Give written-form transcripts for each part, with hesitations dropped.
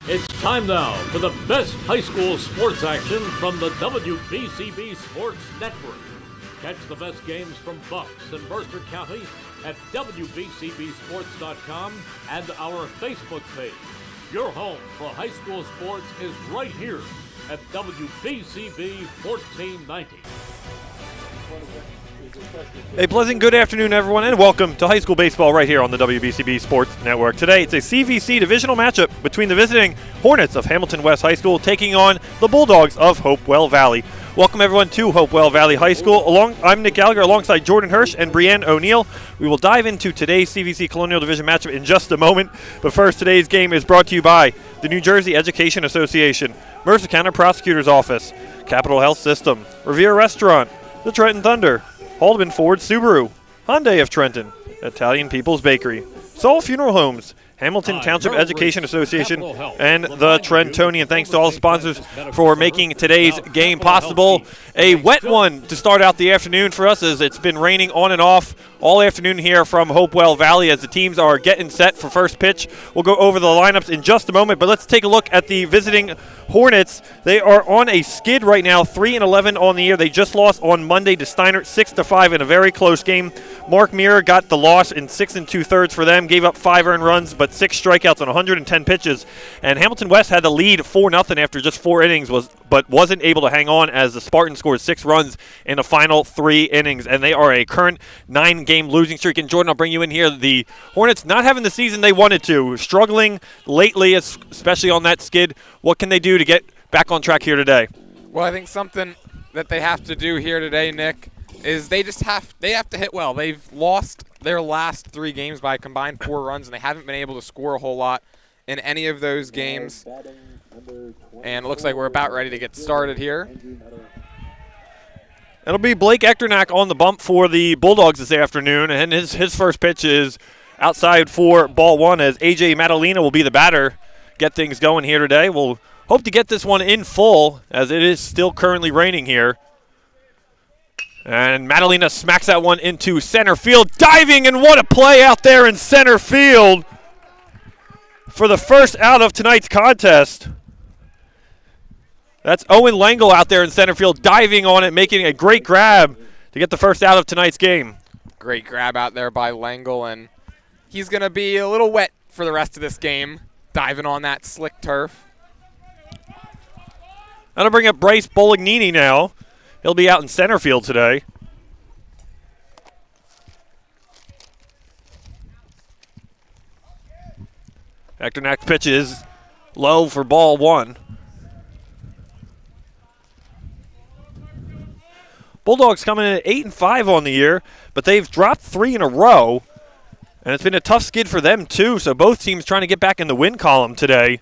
It's time now for the best high school sports action from the WBCB Sports Network. Catch the best games from Bucks and Mercer County at WBCBSports.com and our Facebook page. Your home for high school sports is right here at WBCB 1490. A pleasant good afternoon, everyone, and welcome to high school baseball right here on the WBCB Sports Network. Today, it's a CVC divisional matchup between the visiting Hornets of Hamilton West High School taking on the Bulldogs of Hopewell Valley. Welcome, everyone, to Hopewell Valley High School. I'm Nick Gallagher alongside Jordan Hirsch and Brienne O'Neill. We will dive into today's CVC Colonial Division matchup in just a moment. But first, today's game is brought to you by the New Jersey Education Association, Mercer County Prosecutor's Office, Capital Health System, Revere Restaurant, the Trenton Thunder, Haldeman Ford Subaru, Hyundai of Trenton, Italian People's Bakery, Saul Funeral Homes, Hamilton Township Education Association, and the Trentonian. Thanks to all the sponsors for making today's game possible. A wet one to start out the afternoon for us, as it's been raining on and off all afternoon here from Hopewell Valley as the teams are getting set for first pitch. We'll go over the lineups in just a moment, but let's take a look at the visiting Hornets. They are on a skid right now, 3-11 on the year. They just lost on Monday to Steiner, 6-5 in a very close game. Mark Meara got the loss in 6 2/3 for them, gave up 5 earned runs, but 6 strikeouts on 110 pitches. And Hamilton West had the lead 4-0 after just 4 innings, but wasn't able to hang on as the Spartans scored 6 runs in the final 3 innings. And they are a current 9-game losing streak. And Jordan, I'll bring you in here. The Hornets not having the season they wanted to, struggling lately, especially on that skid. What can they do to get back on track here today? Well, I think something that they have to do here today, Nick, is they have to hit well. They've lost their last 3 games by a combined 4 runs, and they haven't been able to score a whole lot in any of those games. And it looks like we're about ready to get started here. It'll be Blake Echternack on the bump for the Bulldogs this afternoon, and his first pitch is outside for ball 1 as A.J. Madalena will be the batter. Get things going here today. We'll hope to get this one in full as it is still currently raining here. And Madalena smacks that one into center field. Diving, and what a play out there in center field for the first out of tonight's contest. That's Owen Langle out there in center field, diving on it, making a great grab to get the first out of tonight's game. Great grab out there by Langle, and he's going to be a little wet for the rest of this game, diving on that slick turf. That'll bring up Bryce Bolognini now. He'll be out in center field today. Echternack's pitch is low for ball 1. Bulldogs coming in at 8-5 on the year, but they've dropped 3 in a row, and it's been a tough skid for them too, so both teams trying to get back in the win column today.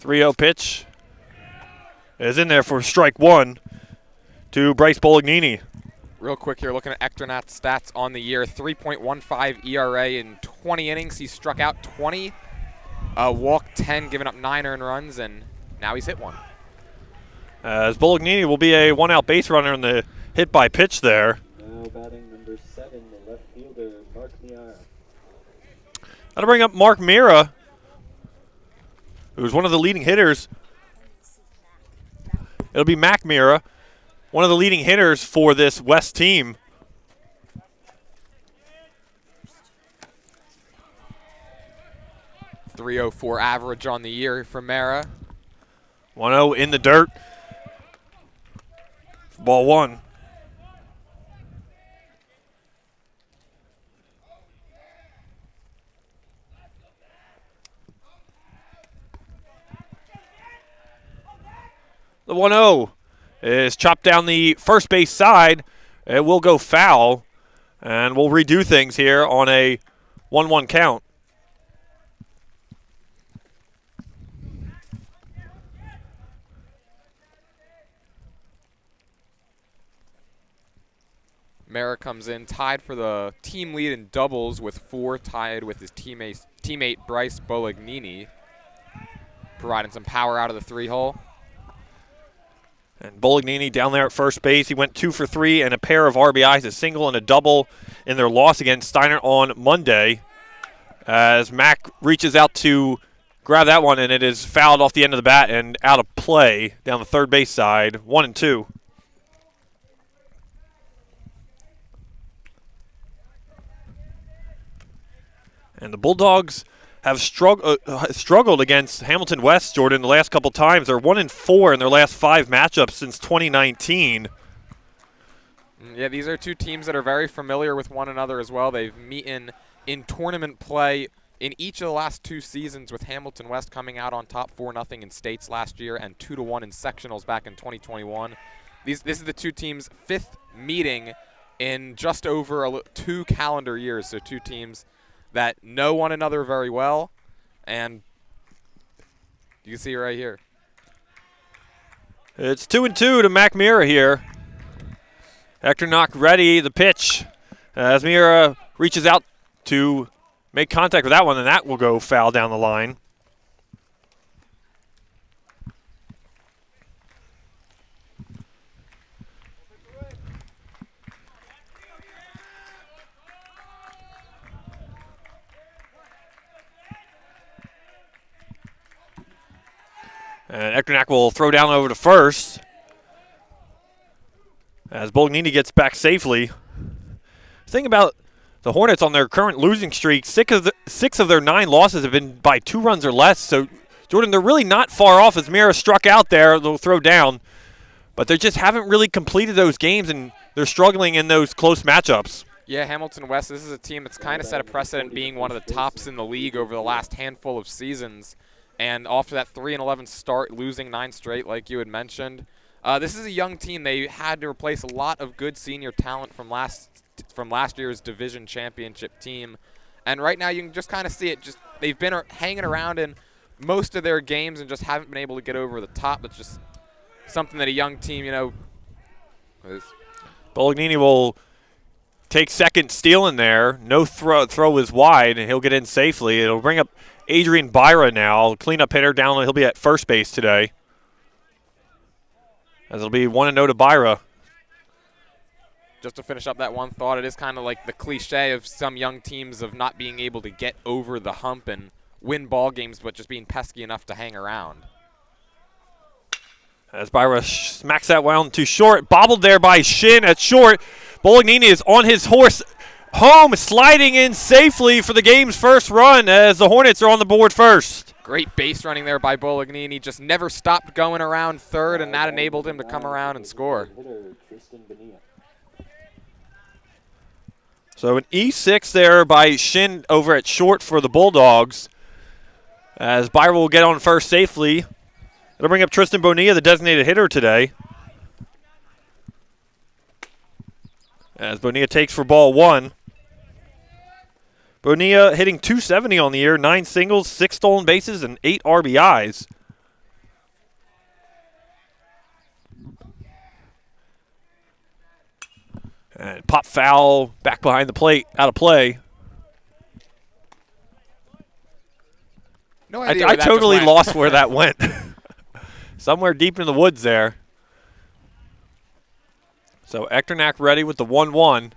.30 pitch is in there for strike 1 to Bryce Bolognini. Real quick here, looking at Echternack's stats on the year, 3.15 ERA in 20 innings. He struck out 20, walked 10, giving up 9 earned runs, and now he's hit 1. As Bolognini will be a 1-out base runner in the hit by pitch there. Now batting number 7, the left fielder, Mark Meara. That'll bring up Mark Meara, who's one of the leading hitters. It'll be Mac Meara, one of the leading hitters for this West team. .304 average on the year for Meara. 1-0 in the dirt. Ball 1. The 1-0 is chopped down the first base side. It will go foul, and we'll redo things here on a 1-1 count. Meara comes in tied for the team lead in doubles with 4, tied with his teammate Bryce Bolognini, providing some power out of the 3-hole. And Bolognini down there at first base. He went 2 for 3 and a pair of RBIs, a single and a double in their loss against Steiner on Monday. As Mack reaches out to grab that one, and it is fouled off the end of the bat and out of play down the third base side, 1-2. And the Bulldogs have struggled against Hamilton West, Jordan, the last couple times. They're 1-4 in their last 5 matchups since 2019. Yeah, these are two teams that are very familiar with one another as well. They've met in tournament play in each of the last 2 seasons, with Hamilton West coming out on top 4-0 in states last year and 2-1 in sectionals back in 2021. This is the two teams' 5th meeting in just over 2 calendar years, so two teams that know one another very well, and you can see right here. It's 2-2 to Mac Mira here. Hector Knock ready, the pitch. As Mira reaches out to make contact with that one, and that will go foul down the line. And Eckernach will throw down over to first as Bolognini gets back safely. The thing about the Hornets on their current losing streak, 6 of their 9 losses have been by 2 runs or less. So, Jordan, they're really not far off as Mira struck out there. They'll throw down. But they just haven't really completed those games, and they're struggling in those close matchups. Yeah, Hamilton West, this is a team that's kind of set a precedent being one of the tops in the league over the last handful of seasons. And after that 3-11 start, losing 9 straight, like you had mentioned, this is a young team. They had to replace a lot of good senior talent from last year's division championship team. And right now, you can just kind of see it. Just they've been hanging around in most of their games and just haven't been able to get over the top. That's just something that a young team, is. Bolognini will take second, steal in there. No throw is wide, and he'll get in safely. It'll bring up Adrian Byra now, cleanup hitter down. He'll be at first base today. As it'll be 1-0 to Byra. Just to finish up that one thought, it is kind of like the cliche of some young teams of not being able to get over the hump and win ball games, but just being pesky enough to hang around. As Byra smacks that one too short, bobbled there by Shin at short. Bolognini is on his horse home, sliding in safely for the game's first run as the Hornets are on the board first. Great base running there by Bolognini. Just never stopped going around third, and that enabled him to come around and score. So an E6 there by Shin over at short for the Bulldogs. As Byra will get on first safely. It'll bring up Tristan Bonilla, the designated hitter today. As Bonilla takes for ball 1. Bonilla hitting .270 on the year, 9 singles, 6 stolen bases, and 8 RBIs. And pop foul back behind the plate, out of play. No idea I totally lost where that went. Somewhere deep in the woods there. So Eckernach ready with the 1-1.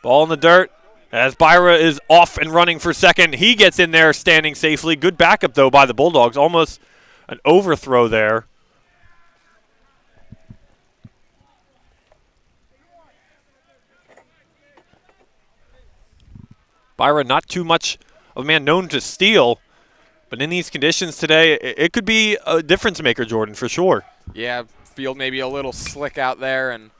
Ball in the dirt as Byra is off and running for second. He gets in there standing safely. Good backup, though, by the Bulldogs. Almost an overthrow there. Byra not too much of a man known to steal, but in these conditions today, it could be a difference maker, Jordan, for sure. Yeah, field maybe a little slick out there, and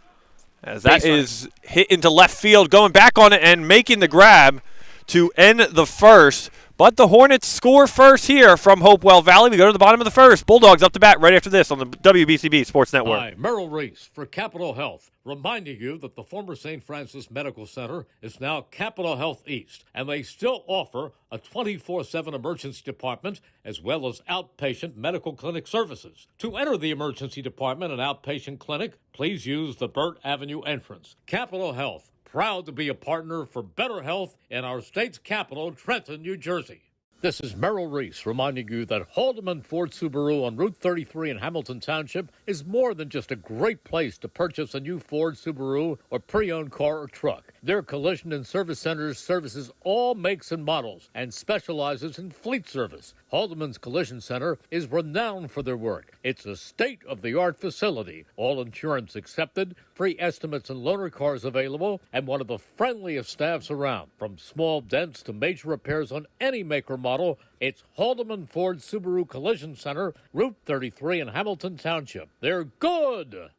as that is hit into left field, going back on it and making the grab to end the first. But the Hornets score first here from Hopewell Valley. We go to the bottom of the first. Bulldogs up to bat right after this on the WBCB Sports Network. Hi, Merrill Reese for Capital Health, reminding you that the former St. Francis Medical Center is now Capital Health East, and they still offer a 24/7 emergency department as well as outpatient medical clinic services. To enter the emergency department and outpatient clinic, please use the Burt Avenue entrance. Capital Health, proud to be a partner for better health in our state's capital, Trenton, New Jersey. This is Merrill Reese reminding you that Haldeman Ford Subaru on Route 33 in Hamilton Township is more than just a great place to purchase a new Ford Subaru or pre-owned car or truck. Their collision and service centers services all makes and models and specializes in fleet service. Haldeman's Collision Center is renowned for their work. It's a state-of-the-art facility, all insurance accepted, free estimates and loaner cars available, and one of the friendliest staffs around. From small dents to major repairs on any make or model, it's Haldeman Ford Subaru Collision Center, Route 33 in Hamilton Township. They're good!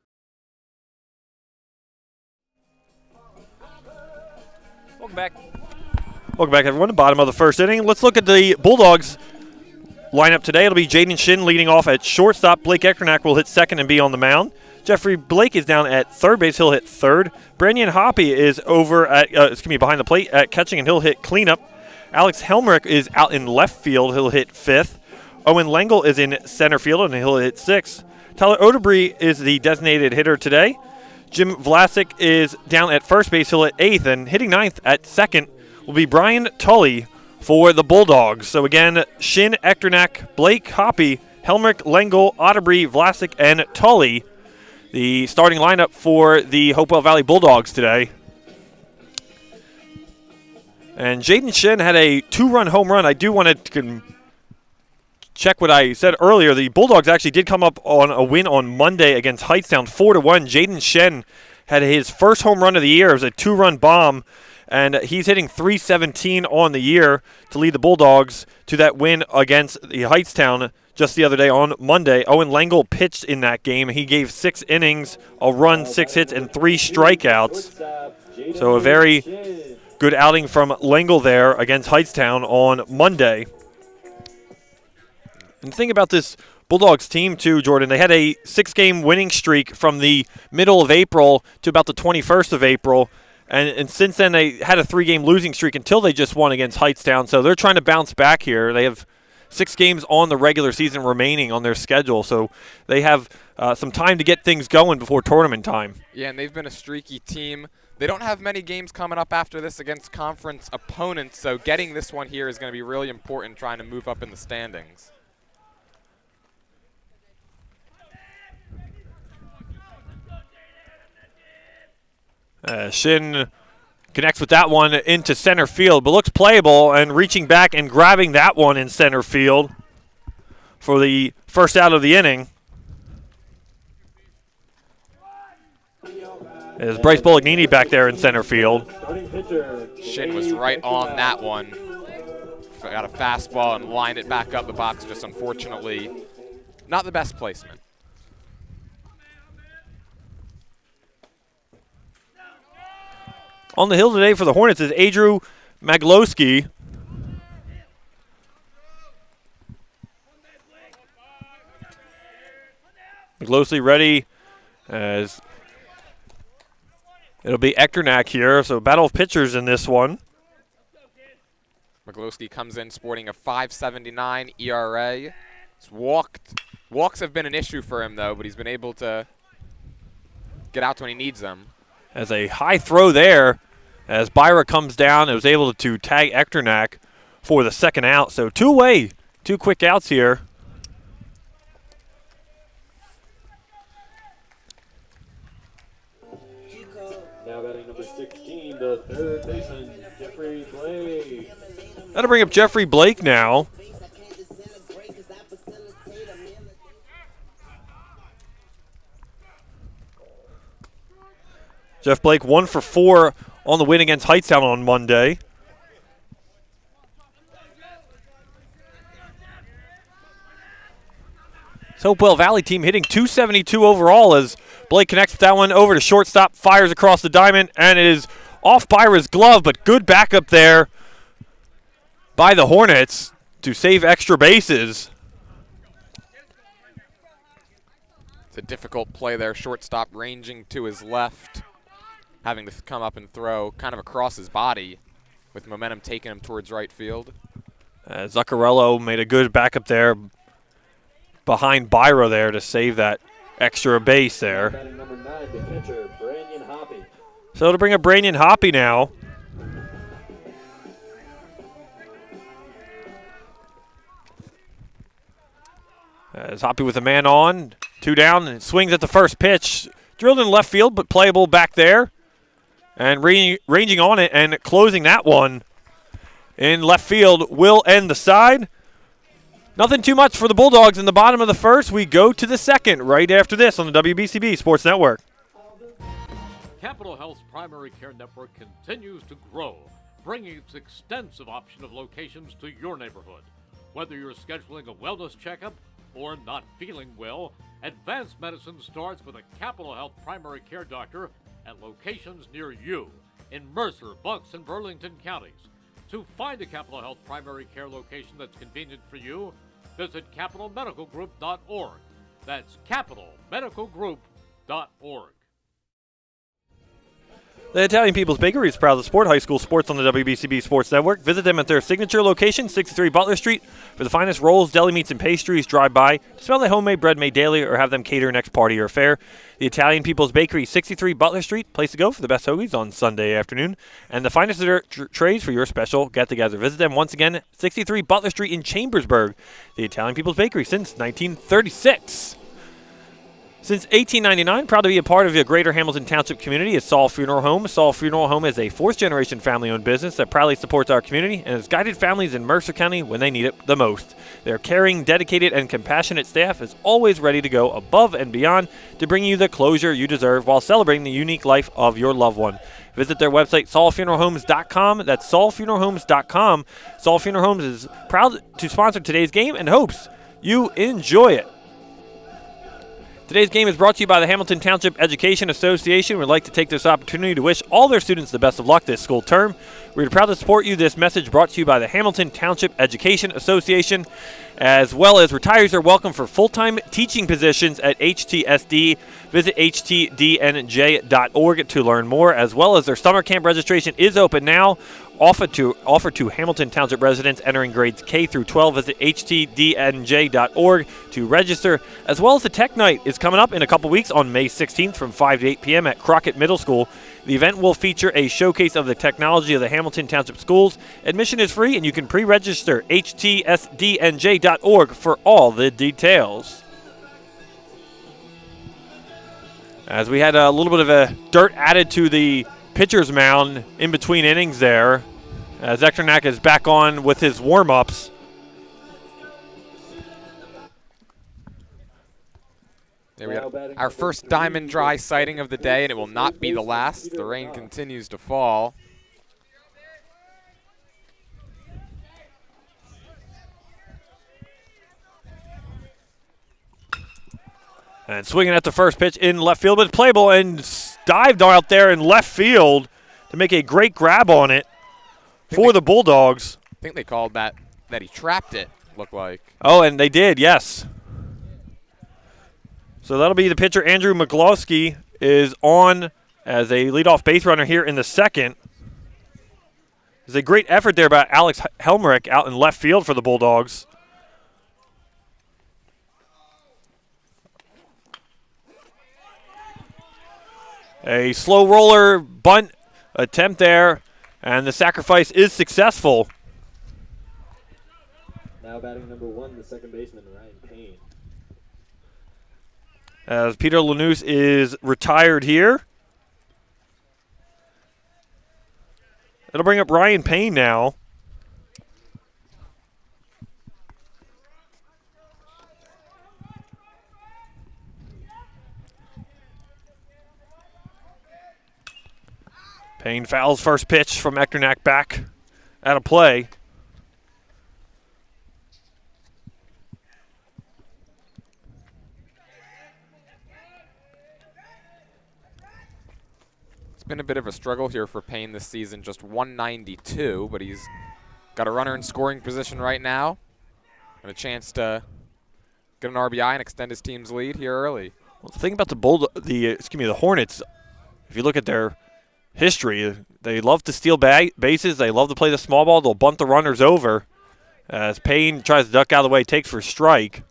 Welcome back. Welcome back, everyone. The bottom of the first inning. Let's look at the Bulldogs lineup today. It'll be Jaden Shin leading off at shortstop. Blake Eckernach will hit second and be on the mound. Jeffrey Blake is down at third base. He'll hit third. Brandon Hoppy is over at behind the plate at catching, and he'll hit cleanup. Alex Helmrich is out in left field. He'll hit fifth. Owen Lengel is in center field, and he'll hit sixth. Tyler Odebree is the designated hitter today. Jim Vlasic is down at first base. He'll hit eighth, and hitting ninth at second will be Brian Tully for the Bulldogs. So again, Shin, Eckernach, Blake, Hoppy, Helmrich, Lengel, Odebree, Vlasic, and Tully, the starting lineup for the Hopewell Valley Bulldogs today. And Jaden Shin had a two-run home run. I do want to check what I said earlier. The Bulldogs actually did come up on a win on Monday against Hightstown, 4-1. Jaden Shin had his first home run of the year. It was a two-run bomb, and he's hitting .317 on the year to lead the Bulldogs to that win against the Hightstown just the other day on Monday. Owen Lengel pitched in that game. He gave 6 innings, a run, 6 hits, and 3 strikeouts. So a very good outing from Lengel there against Hightstown on Monday. And the thing about this Bulldogs team, too, Jordan, they had a 6-game winning streak from the middle of April to about the 21st of April. And since then, they had a 3-game losing streak until they just won against Hightstown. So they're trying to bounce back here. They have 6 games on the regular season remaining on their schedule. So they have some time to get things going before tournament time. Yeah, and they've been a streaky team. They don't have many games coming up after this against conference opponents. So getting this one here is going to be really important, trying to move up in the standings. Shin connects with that one into center field, but looks playable and reaching back and grabbing that one in center field for the first out of the inning. Is Bryce Bolognini back there in center field. Shin was right on that one. Got a fastball and lined it back up the box, just unfortunately not the best placement. On the hill today for the Hornets is Andrew Maglowski. Maglowski ready as it'll be Eckernach here. So battle of pitchers in this one. Maglowski comes in sporting a .579 ERA. He's walks have been an issue for him, though, but he's been able to get out when he needs them. As a high throw there, as Byra comes down and was able to tag Eckernach for the second out. So 2 away, 2 quick outs here. Now batting number 16, the third baseman, Jeffrey Blake. That'll bring up Jeffrey Blake now. Jeff Blake 1 for 4 on the win against Hightstown on Monday. Hopewell Valley team hitting .272 overall as Blake connects with that one over to shortstop, fires across the diamond, and it is off Byra's glove, but good backup there by the Hornets to save extra bases. It's a difficult play there, shortstop ranging to his left, having to come up and throw kind of across his body with momentum taking him towards right field. Zuccarello made a good backup there behind Byra there to save that extra base there. Number 9, the pitcher, Brandon Hoppy. So to bring up Brandon Hoppy now. As Hoppy with a man on, 2 down, and swings at the first pitch. Drilled in left field, but playable back there. And ranging on it and closing that one in left field will end the side. Nothing too much for the Bulldogs in the bottom of the first. We go to the second right after this on the WBCB Sports Network. Capital Health's primary care network continues to grow, bringing its extensive option of locations to your neighborhood. Whether you're scheduling a wellness checkup or not feeling well, advanced medicine starts with a Capital Health primary care doctor at locations near you in Mercer, Bucks, and Burlington counties. To find a Capital Health primary care location that's convenient for you, visit capitalmedicalgroup.org. That's capitalmedicalgroup.org. The Italian People's Bakery is proud to support high school sports on the WBCB Sports Network. Visit them at their signature location, 63 Butler Street, for the finest rolls, deli meats, and pastries. Drive by to smell the homemade bread made daily or have them cater next party or affair. The Italian People's Bakery, 63 Butler Street, place to go for the best hoagies on Sunday afternoon, and the finest dessert trays for your special get-together. Visit them once again, 63 Butler Street in Chambersburg. The Italian People's Bakery since 1936. Since 1899, proud to be a part of the greater Hamilton Township community is Saul Funeral Home. Saul Funeral Home is a fourth-generation family-owned business that proudly supports our community and has guided families in Mercer County when they need it the most. Their caring, dedicated, and compassionate staff is always ready to go above and beyond to bring you the closure you deserve while celebrating the unique life of your loved one. Visit their website, saulfuneralhomes.com. That's saulfuneralhomes.com. Saul Funeral Homes is proud to sponsor today's game and hopes you enjoy it. Today's game is brought to you by the Hamilton Township Education Association. We'd like to take this opportunity to wish all their students the best of luck this school term. We're proud to support you. This message brought to you by the Hamilton Township Education Association, as well as retirees are welcome for full-time teaching positions at HTSD. Visit htdnj.org to learn more, as well as their summer camp registration is open now. Offered to Hamilton Township residents entering grades K through 12. Visit htdnj.org to register, as well as the Tech Night is coming up in a couple weeks on May 16th from 5 to 8 p.m. at Crockett Middle School. The event will feature a showcase of the technology of the Hamilton Township schools. Admission is free, and you can pre-register htsdnj.org for all the details. As we had a little bit of a dirt added to the pitcher's mound in between innings there, as Ekternak is back on with his warm-ups. There we go. Our first diamond dry sighting of the day, and it will not be the last. The rain continues to fall. And swinging at the first pitch in left field, but playable, and dived out there in left field to make a great grab on it for the Bulldogs. I think they called that he trapped it, looked like. Oh, and they did, yes. So that'll be the pitcher. Andrew McGlosky is on as a leadoff base runner here in the second. There's a great effort there by Alex Helmerich out in left field for the Bulldogs. A slow roller bunt attempt there, and the sacrifice is successful. Now batting number 1, the second baseman, Ryan Payne. As Peter Lanous is retired here. It'll bring up Ryan Payne now. Payne fouls first pitch from Ekternak back out of play. It's been a bit of a struggle here for Payne this season, just 192, but he's got a runner in scoring position right now and a chance to get an RBI and extend his team's lead here early. Well, the thing about the Hornets, if you look at their history, they love to steal bases. They love to play the small ball. They'll bunt the runners over as Payne tries to duck out of the way, takes for strike.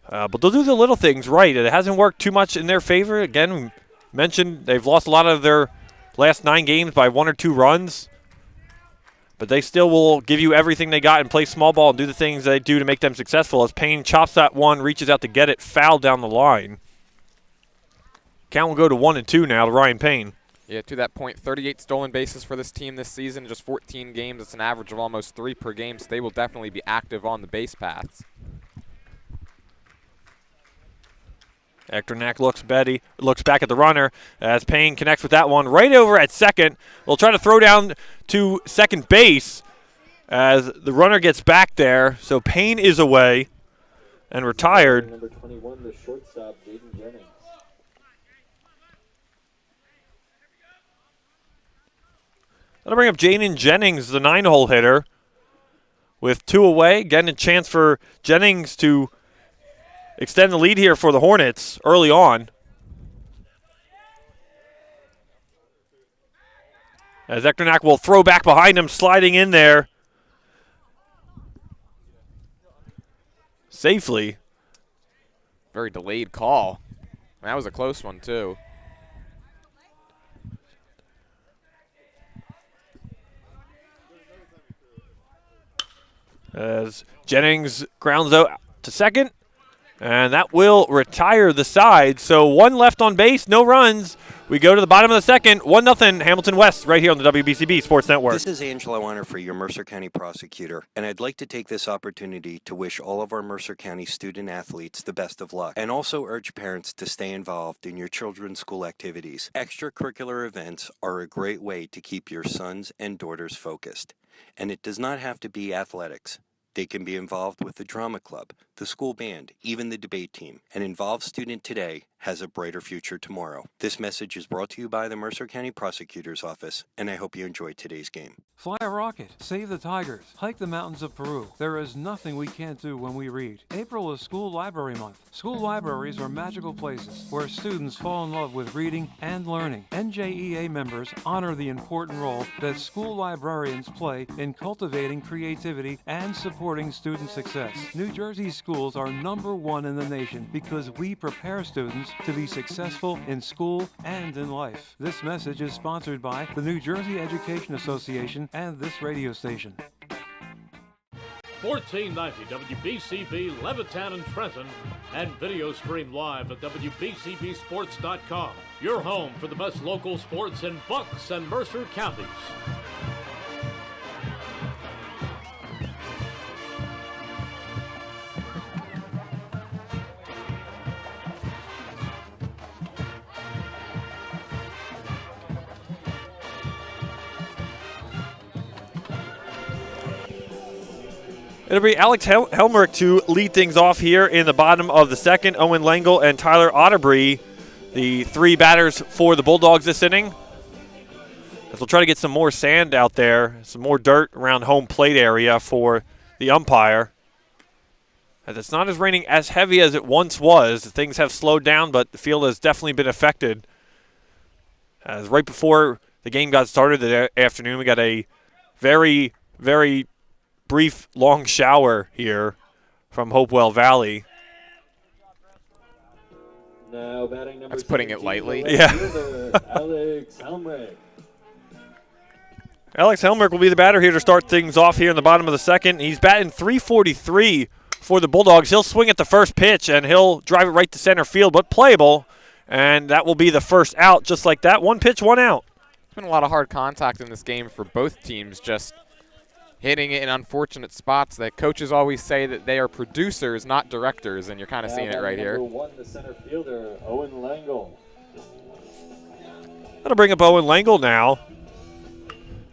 But they'll do the little things right. It hasn't worked too much in their favor. Again, we mentioned they've lost a lot of their last 9 games by 1 or 2 runs. but they still will give you everything they got and play small ball and do the things they do to make them successful. As Payne chops that one, reaches out to get it, fouled down the line. Count will go to 1 and 2 now to Ryan Payne. Yeah, to that point, 38 stolen bases for this team this season, just 14 games. It's an average of almost 3 per game, so they will definitely be active on the base paths. Ekternak looks back at the runner as Payne connects with that one right over at second. They'll try to throw down to second base as the runner gets back there. So Payne is away and retired. Number 21, the shortstop, Jaden Jennings. That'll bring up Jaden Jennings, the 9-hole hitter, with 2 away. Getting a chance for Jennings to extend the lead here for the Hornets early on. As Ekternak will throw back behind him, sliding in there safely. Very delayed call. That was a close one, too. As Jennings grounds out to second, and that will retire the side. So 1 left on base, no runs. We go to the bottom of the second, 1-0 Hamilton West right here on the WBCB Sports Network. This is Angelo Honor, your Mercer County prosecutor, and I'd like to take this opportunity to wish all of our Mercer County student athletes the best of luck, and also urge parents to stay involved in your children's school activities. Extracurricular events are a great way to keep your sons and daughters focused, and it does not have to be athletics. They can be involved with the drama club, the school band, even the debate team. An involved student today has a brighter future tomorrow. This message is brought to you by the Mercer County Prosecutor's Office, and I hope you enjoyed today's game. Fly a rocket, save the tigers, hike the mountains of Peru. There is nothing we can't do when we read. April is School Library Month. School libraries are magical places where students fall in love with reading and learning. NJEA members honor the important role that school librarians play in cultivating creativity and supporting student success. New Jersey schools are #1 in the nation because we prepare students to be successful in school and in life. This message is sponsored by the New Jersey Education Association and this radio station. 1490 WBCB Levittown and Trenton, and video stream live at WBCBsports.com. Your home for the best local sports in Bucks and Mercer counties. It'll be Alex Helmerich to lead things off here in the bottom of the second. Owen Lengel and Tyler Otterbury, the 3 batters for the Bulldogs this inning. As we'll try to get some more sand out there, some more dirt around home plate area for the umpire. As it's not as raining as heavy as it once was. Things have slowed down, but the field has definitely been affected. As right before the game got started the afternoon, we got a very, very brief, long shower here from Hopewell Valley. Now batting number That's putting it lightly. Yeah. Alex Helmrich. Alex Helmerich will be the batter here to start things off here in the bottom of the second. He's batting .343 for the Bulldogs. He'll swing at the first pitch, and he'll drive it right to center field, but playable. And that will be the first out, just like that. 1 pitch, 1 out. There's been a lot of hard contact in this game for both teams, just hitting it in unfortunate spots. That coaches always say that they are producers, not directors, and you're kind of seeing it right here. Number 1, the center fielder, Owen Lengel. That'll bring up Owen Lengel now.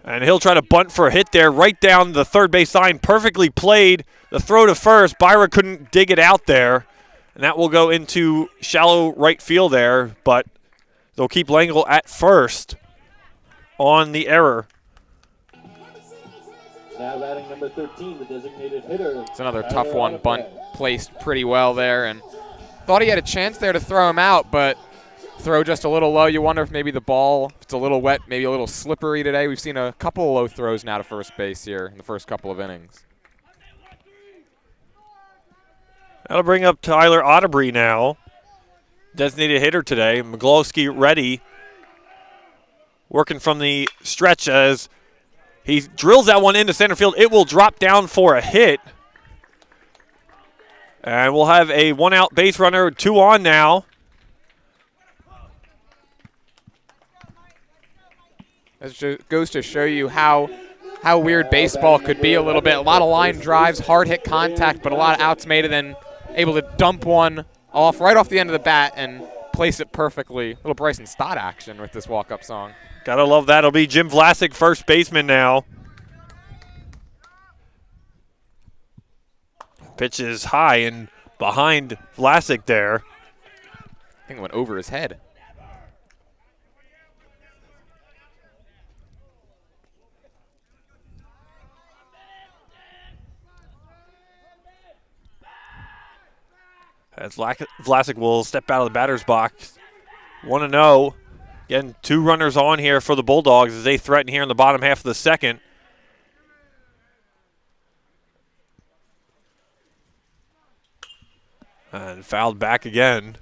And he'll try to bunt for a hit there right down the third base line. Perfectly played. The throw to first. Byra couldn't dig it out there. And that will go into shallow right field there. But they'll keep Lengel at first on the error. Now batting number 13, the designated hitter. It's another tough one. Bunt placed pretty well there. And thought he had a chance there to throw him out, but throw just a little low. You wonder if maybe the ball, if it's a little wet, maybe a little slippery today. We've seen a couple of low throws now to first base here in the first couple of innings. That'll bring up Tyler Otterbury now. Designated hitter today. Miglowski ready. Working from the stretch as He drills that one into center field. It will drop down for a hit. And we'll have a 1-out base runner, 2 on now. That goes to show you how weird baseball could be a little bit. A lot of line drives, hard hit contact, but a lot of outs made, and then able to dump one right off the end of the bat and place it perfectly. A little Bryson Stott action with this walk-up song. Gotta love that. It'll be Jim Vlasic, first baseman now. Pitch is high and behind Vlasic there. I think it went over his head. As Vlasic will step out of the batter's box. 1-0. Again, 2 runners on here for the Bulldogs as they threaten here in the bottom half of the second. And fouled back again.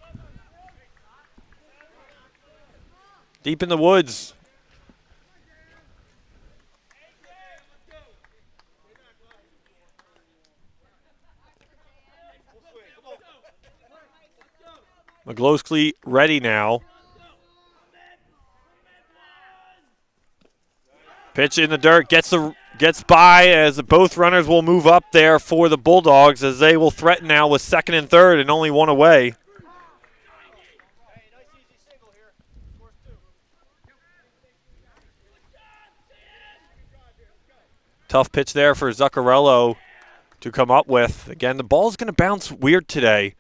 Deep in the woods. McGloskley ready now. Pitch in the dirt, gets by as both runners will move up there for the Bulldogs as they will threaten now with second and third and only 1 away. Tough pitch there for Zuccarello to come up with. Again, the ball's going to bounce weird today.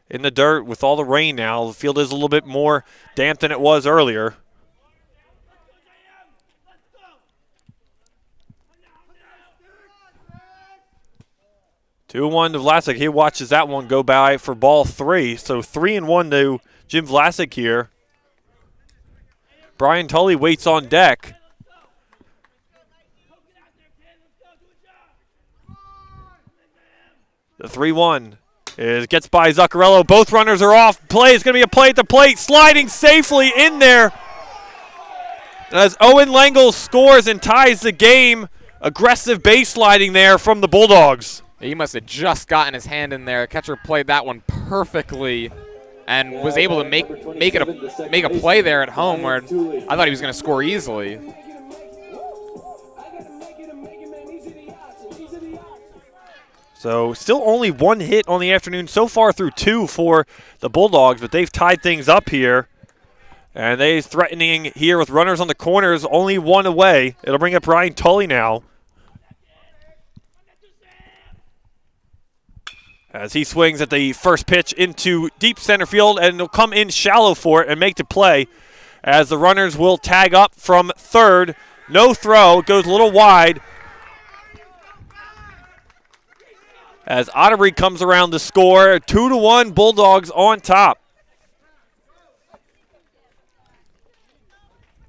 In the dirt with all the rain now. The field is a little bit more damp than it was earlier. Two 2-1 to Vlasic. He watches that one go by for ball 3. So 3-1 to Jim Vlasic here. Brian Tully waits on deck. The 3-1. Gets by Zuccarello. Both runners are off. Play is going to be a play at the plate. Sliding safely in there as Owen Langle scores and ties the game. Aggressive base sliding there from the Bulldogs. He must have just gotten his hand in there. Catcher played that one perfectly and was able to make a play there at home where I thought he was going to score easily. So still only 1 hit on the afternoon so far through 2 for the Bulldogs, but they've tied things up here. And they're threatening here with runners on the corners, only 1 away. It'll bring up Brian Tully now. As he swings at the first pitch into deep center field, and he'll come in shallow for it and make the play. As the runners will tag up from third. No throw, it goes a little wide. As Otterbury comes around to score, 2-1 Bulldogs on top.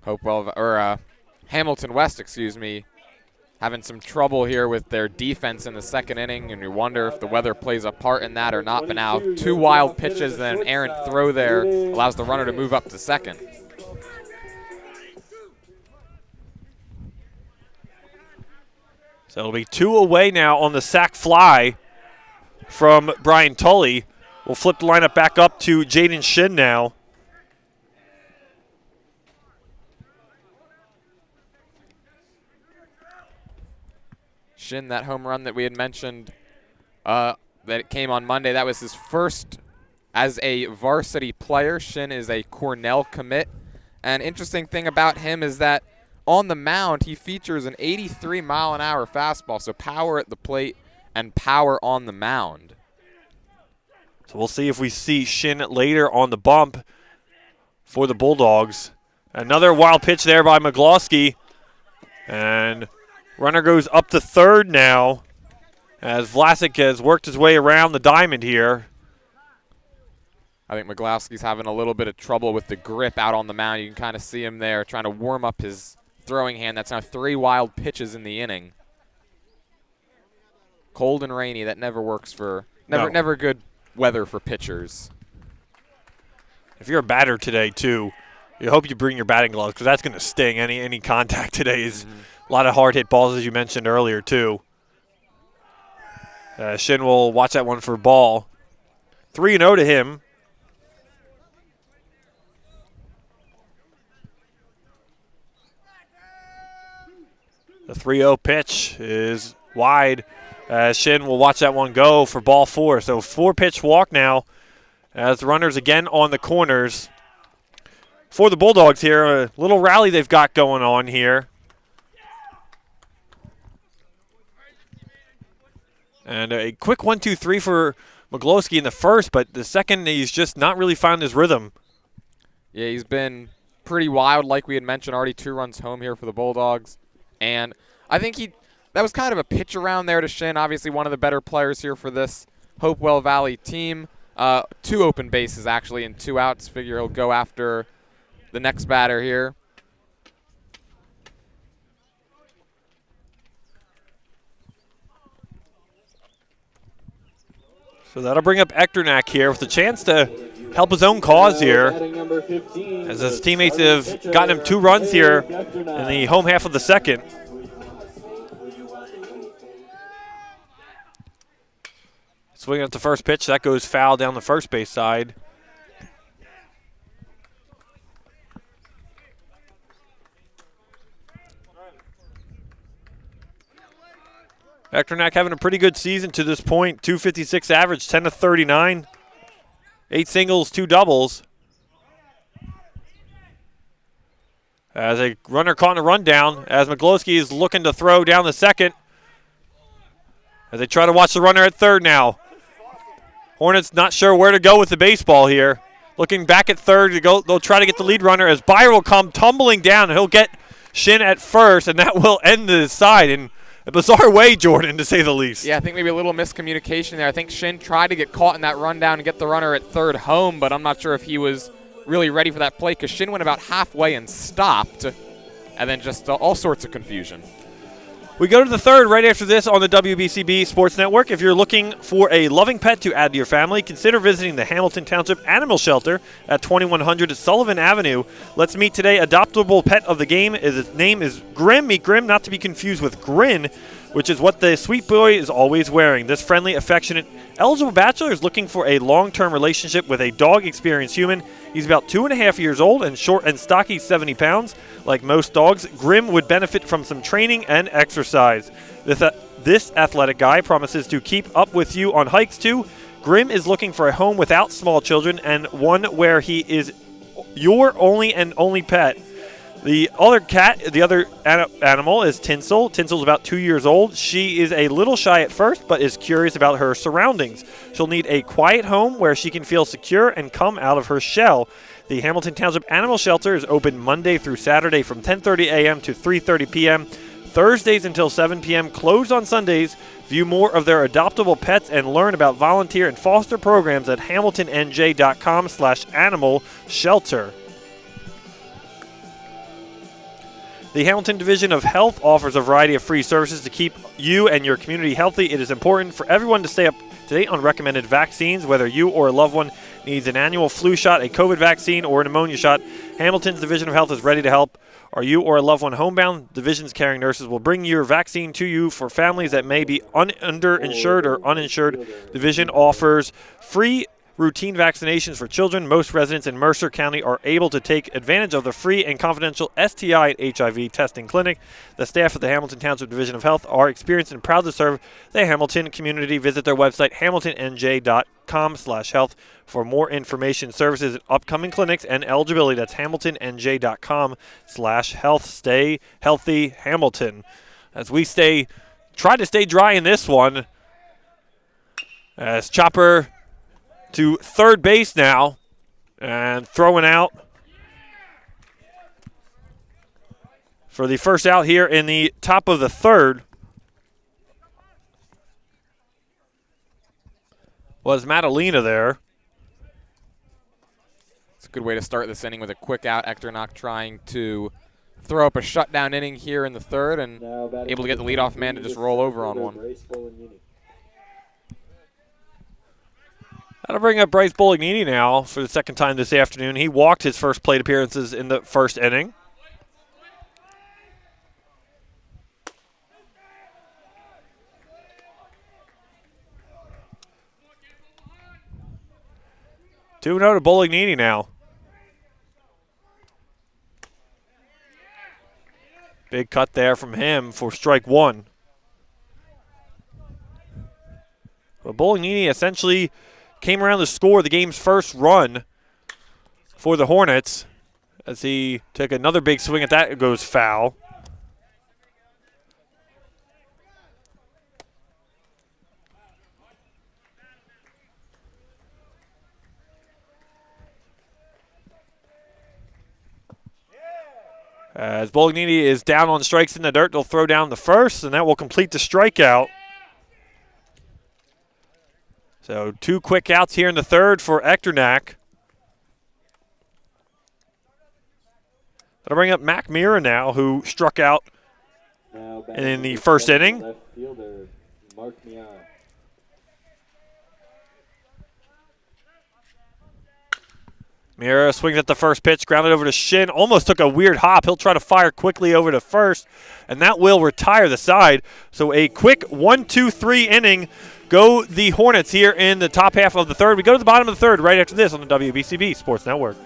Hopewell, or Hamilton West, excuse me, having some trouble here with their defense in the second inning, and you wonder if the weather plays a part in that or not. But now 2 wild pitches and an errant throw there allows the runner to move up to second. So it'll be 2 away now on the sac fly from Brian Tully. We'll flip the lineup back up to Jaden Shin now. Shin, that home run that we had mentioned that it came on Monday, that was his first as a varsity player. Shin is a Cornell commit. And interesting thing about him is that on the mound, he features an 83-mile-an-hour fastball, so power at the plate and power on the mound. So we'll see if we see Shin later on the bump for the Bulldogs. Another wild pitch there by McGlosky. And runner goes up to third now as Vlasic has worked his way around the diamond here. I think McGlosky's having a little bit of trouble with the grip out on the mound. You can kind of see him there trying to warm up his throwing hand. That's now 3 wild pitches in the inning. Cold and rainy, that never works for, never good weather for pitchers. If you're a batter today, too, you hope you bring your batting gloves because that's going to sting. Any contact today is A lot of hard hit balls, as you mentioned earlier, too. Shin will watch that one for ball. 3-0 to him. The 3-0 pitch is wide. Shin will watch that one go for ball 4. So 4-pitch walk now as the runners again on the corners. For the Bulldogs here, a little rally they've got going on here. And a quick 1-2-3 for McGlowski in the first, but the second he's just not really found his rhythm. Yeah, he's been pretty wild, like we had mentioned, already 2 runs home here for the Bulldogs. And I think that was kind of a pitch around there to Shin, obviously one of the better players here for this Hopewell Valley team. 2 open bases, actually, and 2 outs. Figure he'll go after the next batter here. So that'll bring up Echternak here with a chance to help his own cause here, as his teammates have gotten him 2 runs here in the home half of the second. Swinging at the first pitch, that goes foul down the first base side. Echternak having a pretty good season to this point. .256 average, 10 to 39. 8 singles, 2 doubles. As a runner caught in a rundown, as McGlowski is looking to throw down the second. As they try to watch the runner at third now. Hornets not sure where to go with the baseball here. Looking back at third, they'll try to get the lead runner as Byer will come tumbling down. And he'll get Shin at first, and that will end the side in a bizarre way, Jordan, to say the least. Yeah, I think maybe a little miscommunication there. I think Shin tried to get caught in that rundown and get the runner at third home, but I'm not sure if he was really ready for that play because Shin went about halfway and stopped, and then just all sorts of confusion. We go to the third right after this on the WBCB Sports Network. If you're looking for a loving pet to add to your family, consider visiting the Hamilton Township Animal Shelter at 2100 Sullivan Avenue. Let's meet today adoptable pet of the game. His name is Grim. Meet Grim, not to be confused with Grin, which is what the sweet boy is always wearing. This friendly, affectionate, eligible bachelor is looking for a long-term relationship with a dog-experienced human. He's about 2.5 years old and short and stocky, 70 pounds. Like most dogs, Grim would benefit from some training and exercise. This athletic guy promises to keep up with you on hikes too. Grim is looking for a home without small children and one where he is your only pet. The other animal is Tinsel. Tinsel's about 2 years old. She is a little shy at first, but is curious about her surroundings. She'll need a quiet home where she can feel secure and come out of her shell. The Hamilton Township Animal Shelter is open Monday through Saturday from 10:30 a.m. to 3:30 p.m., Thursdays until 7 p.m., closed on Sundays. View more of their adoptable pets and learn about volunteer and foster programs at hamiltonnj.com/animal shelter. The Hamilton Division of Health offers a variety of free services to keep you and your community healthy. It is important for everyone to stay up to date on recommended vaccines, whether you or a loved one needs an annual flu shot, a COVID vaccine, or a pneumonia shot. Hamilton's Division of Health is ready to help. Are you or a loved one homebound? Division's caring nurses will bring your vaccine to you. For families that may be underinsured or uninsured, Division offers free routine vaccinations for children. Most residents in Mercer County are able to take advantage of the free and confidential STI and HIV testing clinic. The staff of the Hamilton Township Division of Health are experienced and proud to serve the Hamilton community. Visit their website, hamiltonnj.com/health, for more information, services, upcoming clinics, and eligibility. That's hamiltonnj.com/health. Stay healthy, Hamilton. As we try to stay dry in this one, as Chopper to third base now and throwing out for the first out here in the top of the third was Madalena there. It's a good way to start this inning with a quick out. Echternak trying to throw up a shutdown inning here in the third and able to get the leadoff man to just roll over on one. That'll bring up Bryce Bolognini now for the second time this afternoon. He walked his first plate appearances in the first inning. 2-0 to Bolognini now. Big cut there from him for strike one. But Bolognini essentially came around to score the game's first run for the Hornets as he took another big swing at that. It goes foul. As Bolognini is down on strikes in the dirt, they'll throw down the first, and that will complete the strikeout. So 2 quick outs here in the third for Echternak. That'll bring up Mac Mira now, who struck out in the first inning. Left fielder, Mark Mia. Mira swings at the first pitch, grounded over to Shin, almost took a weird hop. He'll try to fire quickly over to first, and that will retire the side. So a quick 1-2-3 inning. Go the Hornets here in the top half of the third. We go to the bottom of the third right after this on the WBCB Sports Network.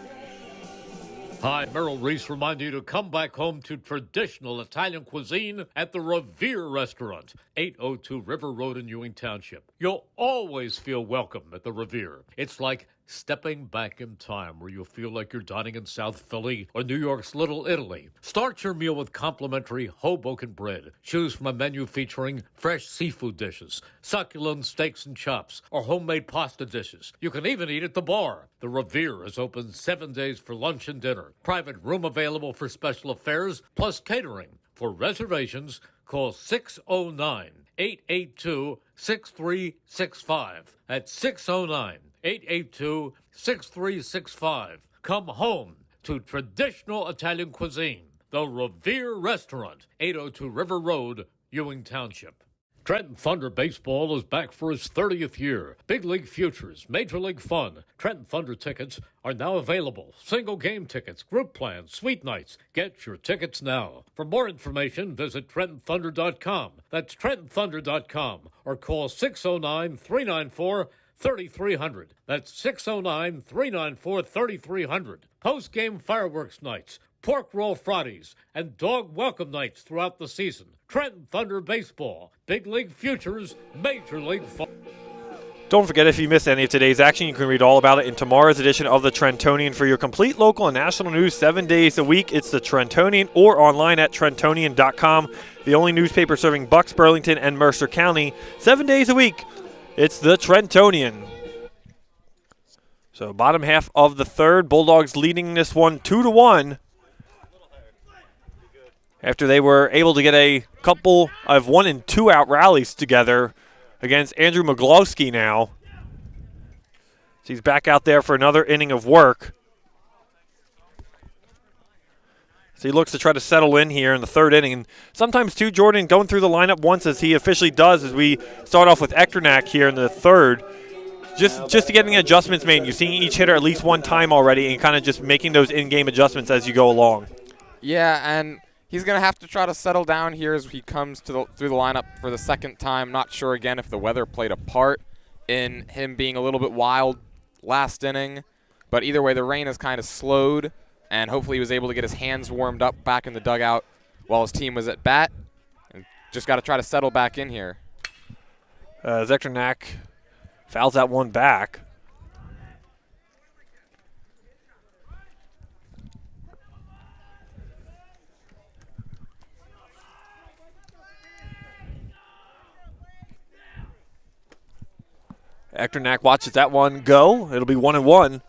Hi, Merrill Reese reminding you to come back home to traditional Italian cuisine at the Revere Restaurant, 802 River Road in Ewing Township. You'll always feel welcome at the Revere. It's like stepping back in time where you'll feel like you're dining in South Philly or New York's Little Italy. Start your meal with complimentary Hoboken bread. Choose from a menu featuring fresh seafood dishes, succulent steaks and chops, or homemade pasta dishes. You can even eat at the bar. The Revere is open 7 days for lunch and dinner. Private room available for special affairs, plus catering. For reservations, call 609-882-6365. That's 609-882-6365. Come home to traditional Italian cuisine. The Revere Restaurant, 802 River Road, Ewing Township. Trenton Thunder Baseball is back for its 30th year. Big League Futures, Major League Fun. Trenton Thunder tickets are now available. Single game tickets, group plans, suite nights. Get your tickets now. For more information, visit TrentonThunder.com. That's TrentonThunder.com or call 609-394-3300. That's 609-394-3300. Post-game fireworks nights, pork roll Fridays, and dog welcome nights throughout the season. Trenton Thunder Baseball, Big League Futures, Major League Fun. Don't forget, if you missed any of today's action, you can read all about it in tomorrow's edition of the Trentonian. For your complete local and national news 7 days a week, it's the Trentonian or online at Trentonian.com. The only newspaper serving Bucks, Burlington, and Mercer County 7 days a week. It's the Trentonian. So bottom half of the third, Bulldogs leading this one 2-1. After they were able to get a couple of 1- and 2-out rallies together against Andrew Miglowski now. So he's back out there for another inning of work. So he looks to try to settle in here in the third inning. And sometimes, too, Jordan, going through the lineup once, as he officially does, as we start off with Echternak here in the third. Just to getting adjustments made. You're seeing each hitter at least one time already and kind of just making those in-game adjustments as you go along. Yeah, and he's going to have to try to settle down here as he comes to through the lineup for the second time. Not sure, again, if the weather played a part in him being a little bit wild last inning. But either way, the rain has kind of slowed, and hopefully he was able to get his hands warmed up back in the dugout while his team was at bat. And just got to try to settle back in here. Echternak fouls that one back. Echternak watches that one go. It'll be 1-1.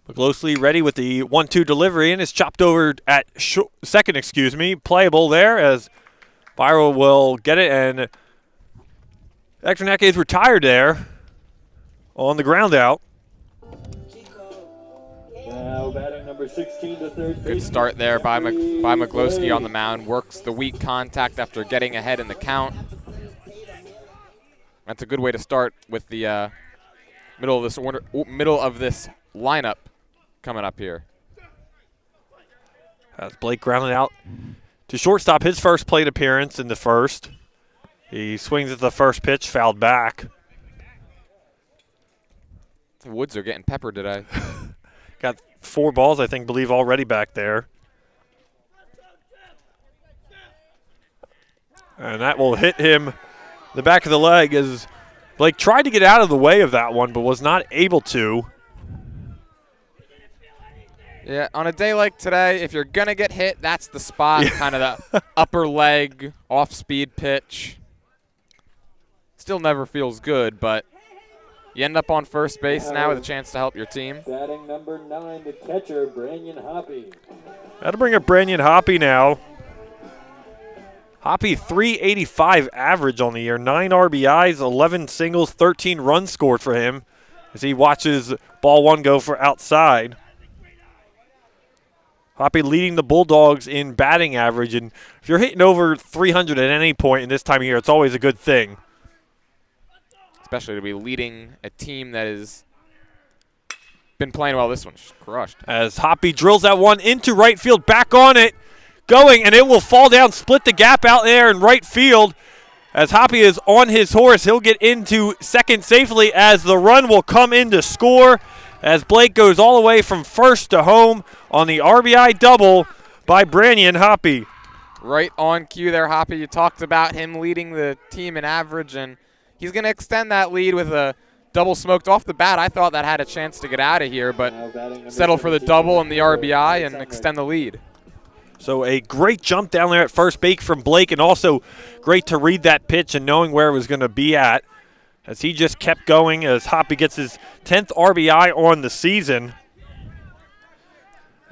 Miglowski ready with the 1-2 delivery, and is chopped over at second, playable there as Byro will get it, and Echternak is retired there on the ground out. Now Now batting number 16, the third Good baseman, start there by Jeffrey Miglowski Blake. on the mound. Works the weak contact after getting ahead in the count. That's a good way to start with the middle of this lineup coming up here. As Blake grounded out to shortstop, his first plate appearance in the first. He swings at the first pitch, fouled back. The Woods are getting peppered today. Got 4 balls, I believe already back there. And that will hit him the back of the leg as Blake tried to get out of the way of that one, but was not able to. Yeah, on a day like today, if you're going to get hit, that's the spot, kind of the upper leg, off-speed pitch. Still never feels good, but you end up on first base now with a chance to help your team. Batting number 9, the catcher, Brandon Hoppy. Got to bring up Brandon Hoppy now. Hoppy, 385 average on the year, 9 RBIs, 11 singles, 13 runs scored for him as he watches ball 1 go for outside. Hoppy leading the Bulldogs in batting average, and if you're hitting over 300 at any point in this time of year, it's always a good thing. Especially to be leading a team that has been playing well. This one's crushed. As Hoppy drills that one into right field, back on it, going, and it will fall down, split the gap out there in right field. As Hoppy is on his horse, he'll get into second safely as the run will come in to score as Blake goes all the way from first to home on the RBI double by Brandon Hoppy. Right on cue there, Hoppy. You talked about him leading the team in average, and he's going to extend that lead with a double smoked off the bat. I thought that had a chance to get out of here, but settle for the double and the RBI and extend the lead. So a great jump down there at first base from Blake, and also great to read that pitch and knowing where it was going to be at as he just kept going as Hoppy gets his 10th RBI on the season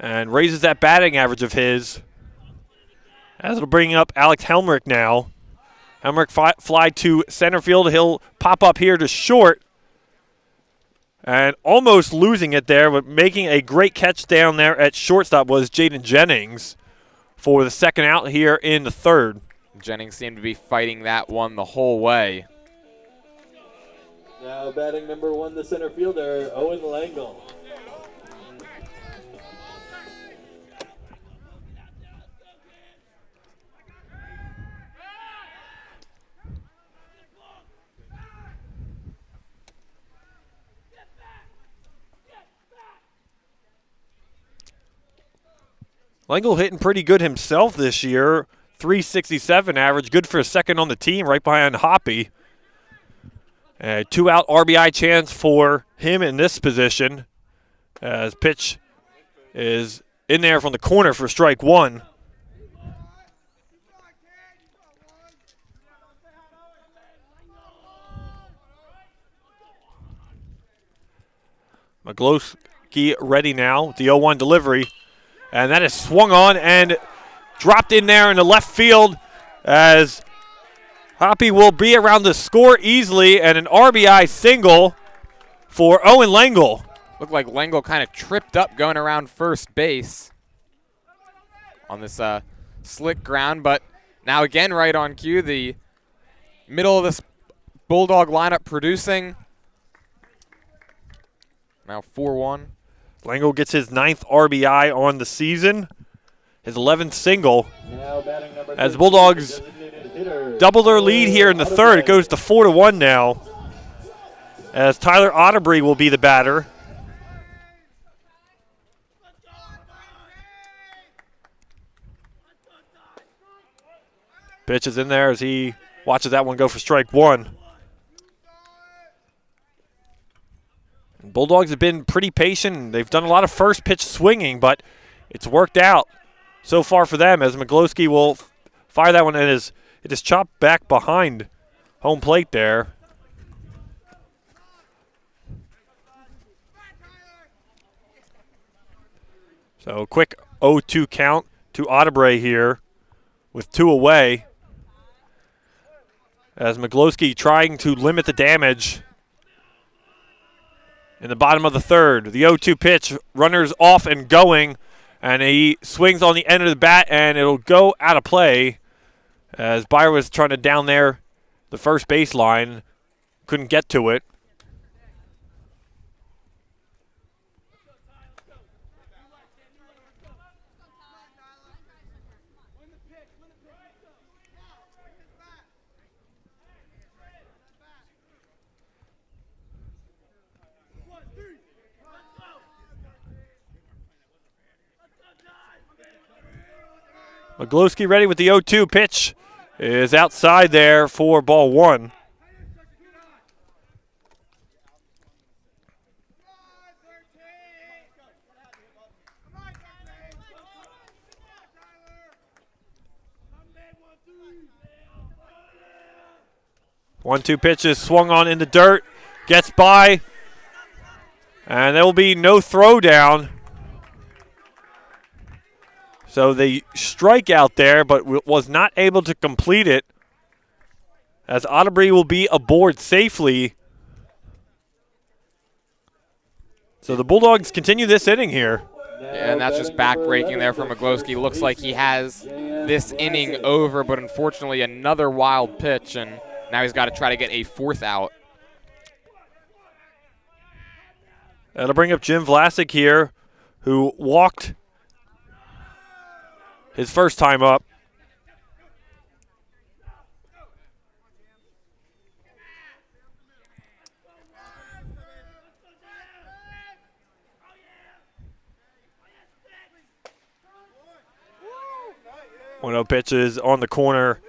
and raises that batting average of his. As it'll bring up Alex Helmrich now. Helmrich fly to center field. He'll pop up here to short and almost losing it there, but making a great catch down there at shortstop was Jaden Jennings for the second out here in the third. Jennings seemed to be fighting that one the whole way. Now batting number 1, the center fielder, Owen Langle. Langle hitting pretty good himself this year. 367 average, good for a second on the team, right behind Hoppy. A 2-out RBI chance for him in this position as pitch is in there from the corner for strike 1. Miglowski ready now with the 0-1 delivery. And that is swung on and dropped in there in the left field as Hoppy will be around the score easily, and an RBI single for Owen Langle. Looked like Langle kind of tripped up going around first base on this slick ground, but now again right on cue, the middle of this Bulldog lineup producing. Now 4-1. Langle gets his 9th RBI on the season, his 11th single. As the Bulldogs double their lead here in the third, it goes to 4-1 now. As Tyler Otterbury will be the batter. Pitch is in there as he watches that one go for strike 1. Bulldogs have been pretty patient. They've done a lot of first pitch swinging, but it's worked out so far for them as Miglowski will fire that one, and it is chopped back behind home plate there. So quick 0-2 count to Otterbury here with 2 away as Miglowski trying to limit the damage. in the bottom of the third. The 0-2 pitch, runners off and going, and he swings on the end of the bat, and it'll go out of play as Byer was trying to down there the first baseline, couldn't get to it. Maglowski ready with the 0-2 pitch. Is outside there for ball one. One-two pitches swung on in the dirt, gets by, and there will be no throw down. So the strikeout there, but was not able to complete it, as Otterbury will be aboard safely. So the Bulldogs continue this inning here. Yeah, and that's just back-breaking there from Maglowski. Looks like he has this inning over, but unfortunately another wild pitch, and now he's got to try to get a fourth out. That'll bring up Jim Vlasic here, who walked his first time up. One-oh pitches on the corner.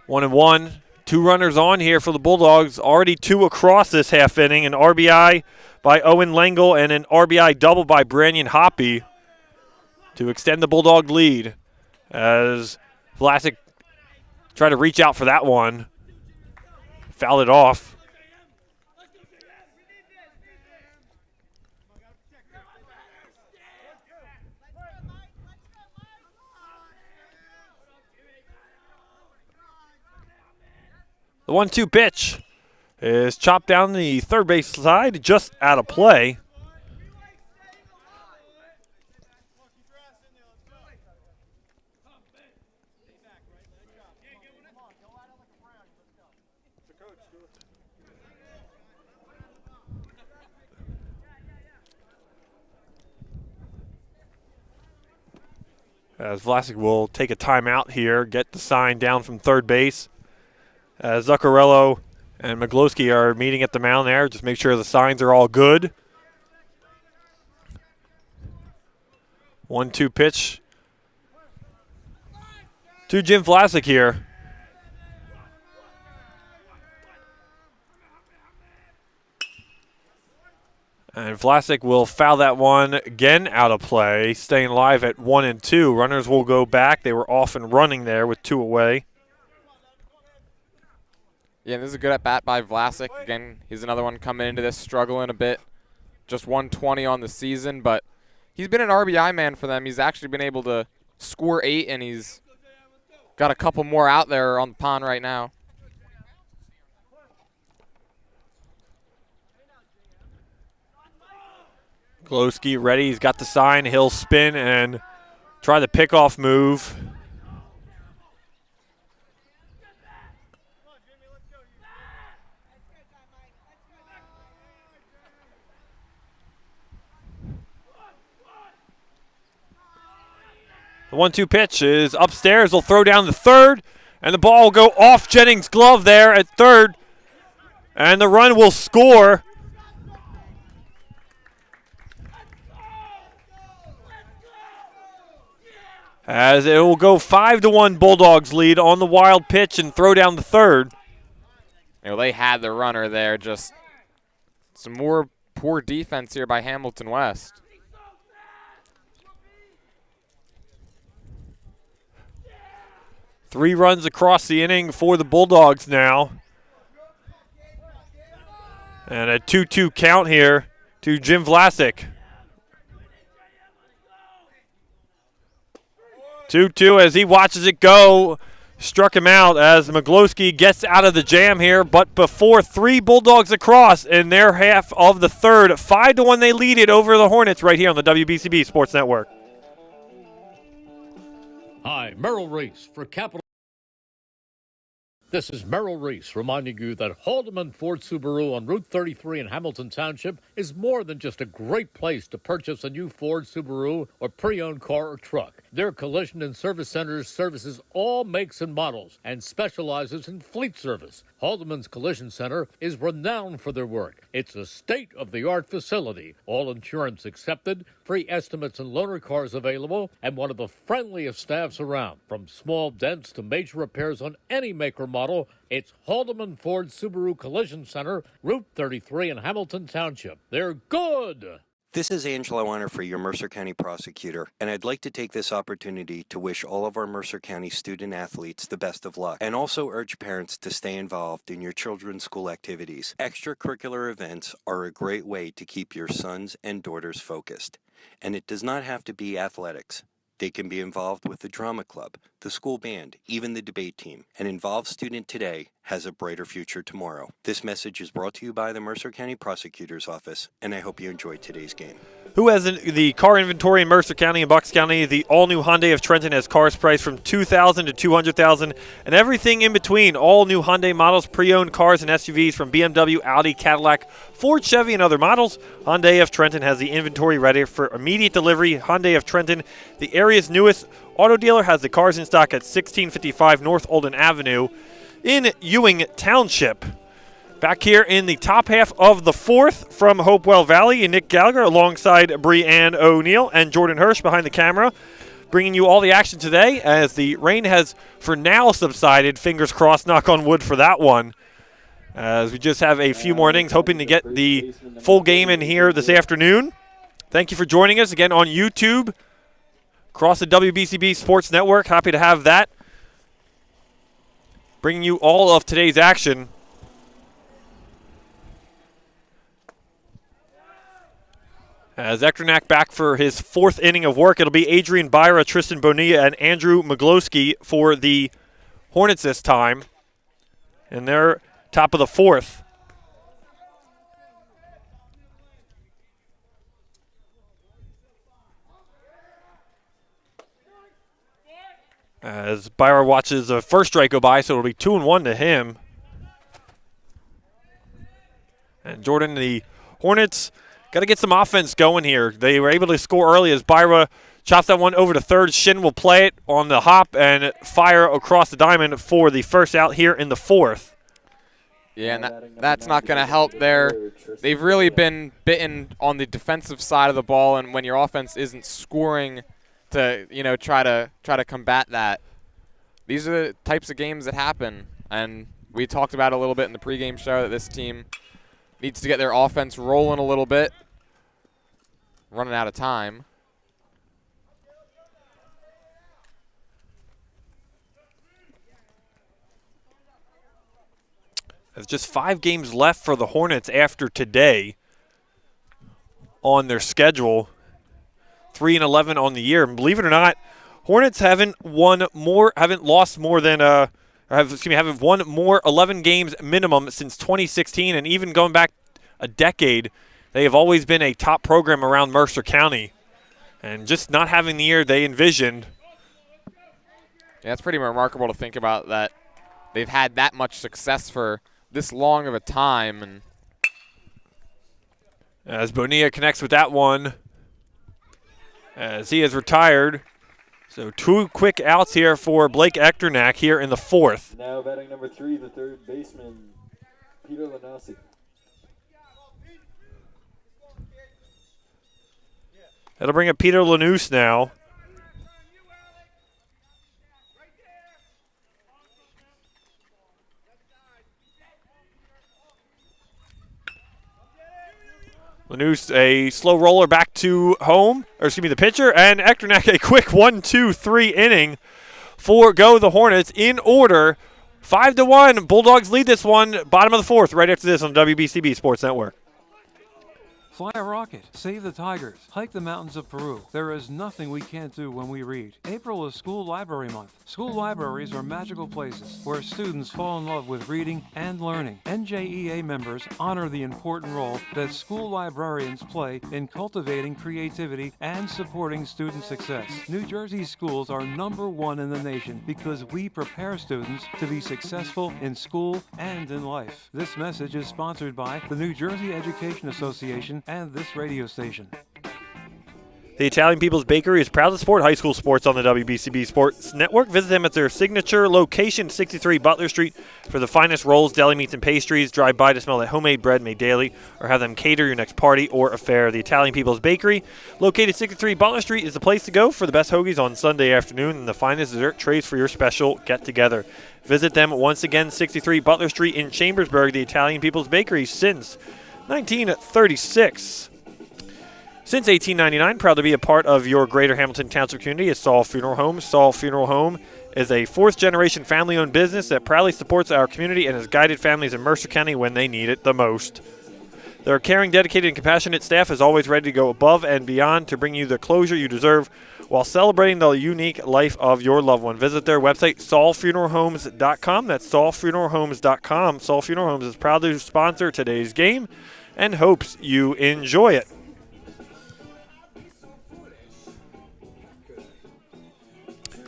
1-1. Two runners on here for the Bulldogs. Already two across this half inning. An RBI by Owen Lengel and an RBI double by Branyan Hoppy to extend the Bulldog lead as Vlasic tried to reach out for that one. Fouled it off. The 1-2 pitch is chopped down the third base side, just out of play. As Vlasic will take a timeout here, get the sign down from third base. As Zuccarello and Maglowski are meeting at the mound there, just make sure the signs are all good. 1-2 pitch to Jim Vlasic here. And Vlasic will foul that one again out of play, staying live at 1-2. Runners will go back. They were off and running there with two away. Yeah, this is a good at-bat by Vlasic. Again, he's another one coming into this struggling a bit. Just 120 on the season, but he's been an RBI man for them. He's actually been able to score 8, and he's got a couple more out there on the pond right now. Glowski ready. He's got the sign. He'll spin and try the pickoff move. The 1-2 pitch is upstairs. They'll throw down the third, and the ball will go off Jennings' glove there at third, and the run will score. As it will go 5-1 Bulldogs lead on the wild pitch and throw down the third. You know, they had the runner there. Just some more poor defense here by Hamilton West. Three runs across the inning for the Bulldogs now. And a 2-2 count here to Jim Vlasic. 2-2 as he watches it go struck him out as Miglowski gets out of the jam here, but before 3 Bulldogs across in their half of the third. 5-1 they lead it over the Hornets right here on the WBCB Sports Network. Hi, Merrill Reese for Capital. This is Merrill Reese reminding you that Haldeman Ford Subaru on Route 33 in Hamilton Township is more than just a great place to purchase a new Ford, Subaru, or pre-owned car or truck. Their collision and service centers services all makes and models and specializes in fleet service. Haldeman's Collision Center is renowned for their work. It's a state-of-the-art facility, all insurance accepted, free estimates and loaner cars available, and one of the friendliest staffs around. From small dents to major repairs on any make or model, it's Haldeman Ford Subaru Collision Center, Route 33 in Hamilton Township. They're good! This is Angelo Weiner for your Mercer County prosecutor, and I'd like to take this opportunity to wish all of our Mercer County student athletes the best of luck, and also urge parents to stay involved in your children's school activities. Extracurricular events are a great way to keep your sons and daughters focused, and it does not have to be athletics. They can be involved with the drama club, the school band, even the debate team. An involved student today has a brighter future tomorrow. This message is brought to you by the Mercer County Prosecutor's Office, and I hope you enjoyed today's game. Who has the car inventory in Mercer County and Bucks County? The all-new Hyundai of Trenton has cars priced from $2,000 to $200,000 and everything in between. All new Hyundai models, pre-owned cars and SUVs from BMW, Audi, Cadillac, Ford, Chevy, and other models. Hyundai of Trenton has the inventory ready for immediate delivery. Hyundai of Trenton, the area's newest auto dealer, has the cars in stock at 1655 North Olden Avenue in Ewing Township. Back here in the top half of the fourth from Hopewell Valley, and Nick Gallagher alongside Breanne O'Neill and Jordan Hirsch behind the camera, bringing you all the action today as the rain has for now subsided. Fingers crossed, knock on wood for that one. As we just have a few more innings, hoping to get the full game in here this afternoon. Thank you for joining us again on YouTube, across the WBCB Sports Network. Happy to have that. Bringing you all of today's action. As Echternak back for his fourth inning of work, it'll be Adrian Byra, Tristan Bonilla, and Andrew Miglowski for the Hornets this time. And they're top of the fourth. As Byra watches the first strike go by, so it'll be 2-1 to him. And Jordan, the Hornets got to get some offense going here. They were able to score early as Byra chops that one over to third. Shin will play it on the hop and fire across the diamond for the first out here in the fourth. Yeah, and that's not going to help there. They've really been bitten on the defensive side of the ball, and when your offense isn't scoring to, try to combat that. These are the types of games that happen, and we talked about a little bit in the pregame show that this team needs to get their offense rolling a little bit. Running out of time. There's just 5 games left for the Hornets after today on their schedule. 3-11 on the year. And believe it or not, Hornets haven't won 11 games minimum since 2016, and even going back a decade, they have always been a top program around Mercer County. And just not having the year they envisioned. Yeah, it's pretty remarkable to think about that they've had that much success for this long of a time. And as Bonilla connects with that one, as he has retired. So 2 quick outs here for Blake Echternak here in the fourth. Now batting number 3, the third baseman, Peter Lanasi. That'll bring up Peter Lanous now. Lanous, a slow roller back to home, the pitcher, and Echternak a quick 1-2-3 inning for the Hornets in order. 5-1, Bulldogs lead this one, bottom of the fourth, right after this on WBCB Sports Network. Fly a rocket, save the tigers, hike the mountains of Peru. There is nothing we can't do when we read. April is School Library Month. School libraries are magical places where students fall in love with reading and learning. NJEA members honor the important role that school librarians play in cultivating creativity and supporting student success. New Jersey's schools are #1 in the nation because we prepare students to be successful in school and in life. This message is sponsored by the New Jersey Education Association and this radio station. The Italian People's Bakery is proud to support high school sports on the WBCB Sports Network. Visit them at their signature location, 63 Butler Street, for the finest rolls, deli meats, and pastries. Drive by to smell that homemade bread made daily, or have them cater your next party or affair. The Italian People's Bakery, located 63 Butler Street, is the place to go for the best hoagies on Sunday afternoon and the finest dessert trays for your special get-together. Visit them once again, 63 Butler Street in Chambersburg, the Italian People's Bakery, since 1936. Since 1899, proud to be a part of your greater Hamilton Township community is Saul Funeral Home. Saul Funeral Home is a fourth-generation family-owned business that proudly supports our community and has guided families in Mercer County when they need it the most. Their caring, dedicated, and compassionate staff is always ready to go above and beyond to bring you the closure you deserve while celebrating the unique life of your loved one. Visit their website, saulfuneralhomes.com. That's saulfuneralhomes.com. Saul Funeral Homes is proud to sponsor today's game and hopes you enjoy it.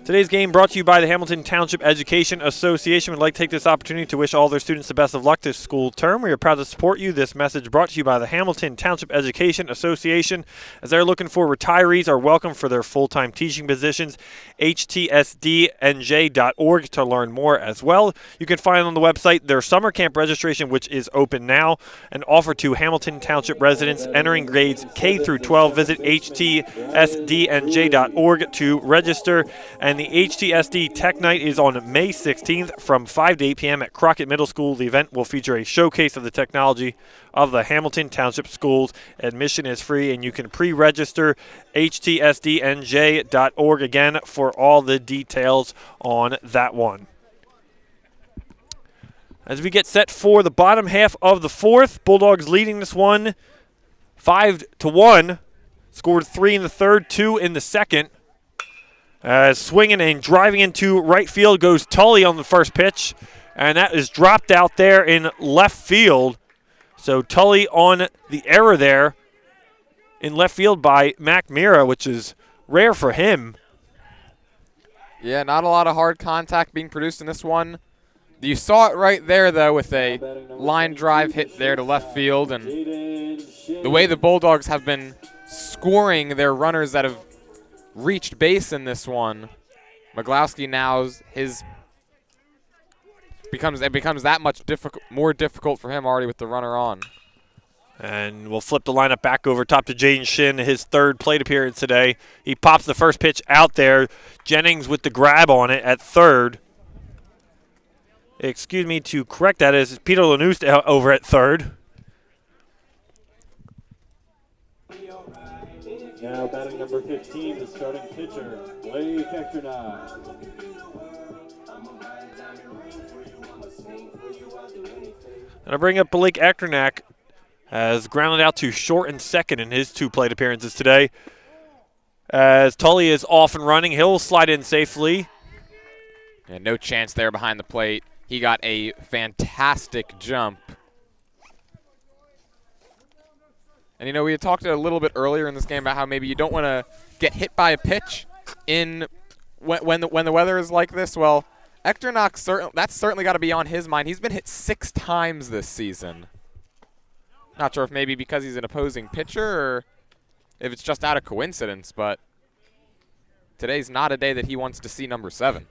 Today's game brought to you by the Hamilton Township Education Association. We'd like to take this opportunity to wish all their students the best of luck this school term. We are proud to support you. This message brought to you by the Hamilton Township Education Association. As they're looking for retirees are welcome for their full-time teaching positions. HTSDNJ.org to learn more as well. You can find on the website their summer camp registration, which is open now and offered to Hamilton Township residents entering grades K through 12. Visit HTSDNJ.org to register. And the HTSD Tech Night is on May 16th from 5 to 8 p.m. at Crockett Middle School. The event will feature a showcase of the technology of the Hamilton Township schools. Admission is free, and you can pre-register HTSDNJ.org again for all the details on that one. As we get set for the bottom half of the fourth, Bulldogs leading this one 5-1. Scored 3 in the third, 2 in the second. Swinging and driving into right field goes Tully on the first pitch, and that is dropped out there in left field. So Tully on the error there in left field by Mac Mira, which is rare for him. Yeah, not a lot of hard contact being produced in this one. You saw it right there, though, with a line drive hit there to left field. And the way the Bulldogs have been scoring their runners that have reached base in this one, Miglowski now becomes that much more difficult for him already with the runner on. And we'll flip the lineup back over top to Jaden Shin, his third plate appearance today. He pops the first pitch out there. Jennings with the grab on it at third. Excuse me, to correct that is Peter Lanous over at third. Now batting number 15, the starting pitcher, Blake Echternak. And I bring up Blake Echternak, has grounded out to short and second in his 2 plate appearances today. As Tully is off and running, he'll slide in safely. And no chance there behind the plate. He got a fantastic jump. And, you know, we had talked a little bit earlier in this game about how maybe you don't want to get hit by a pitch when the weather is like this. Well, Echternak, that's certainly got to be on his mind. He's been hit 6 times this season. Not sure if maybe because he's an opposing pitcher or if it's just out of coincidence, but today's not a day that he wants to see number 7.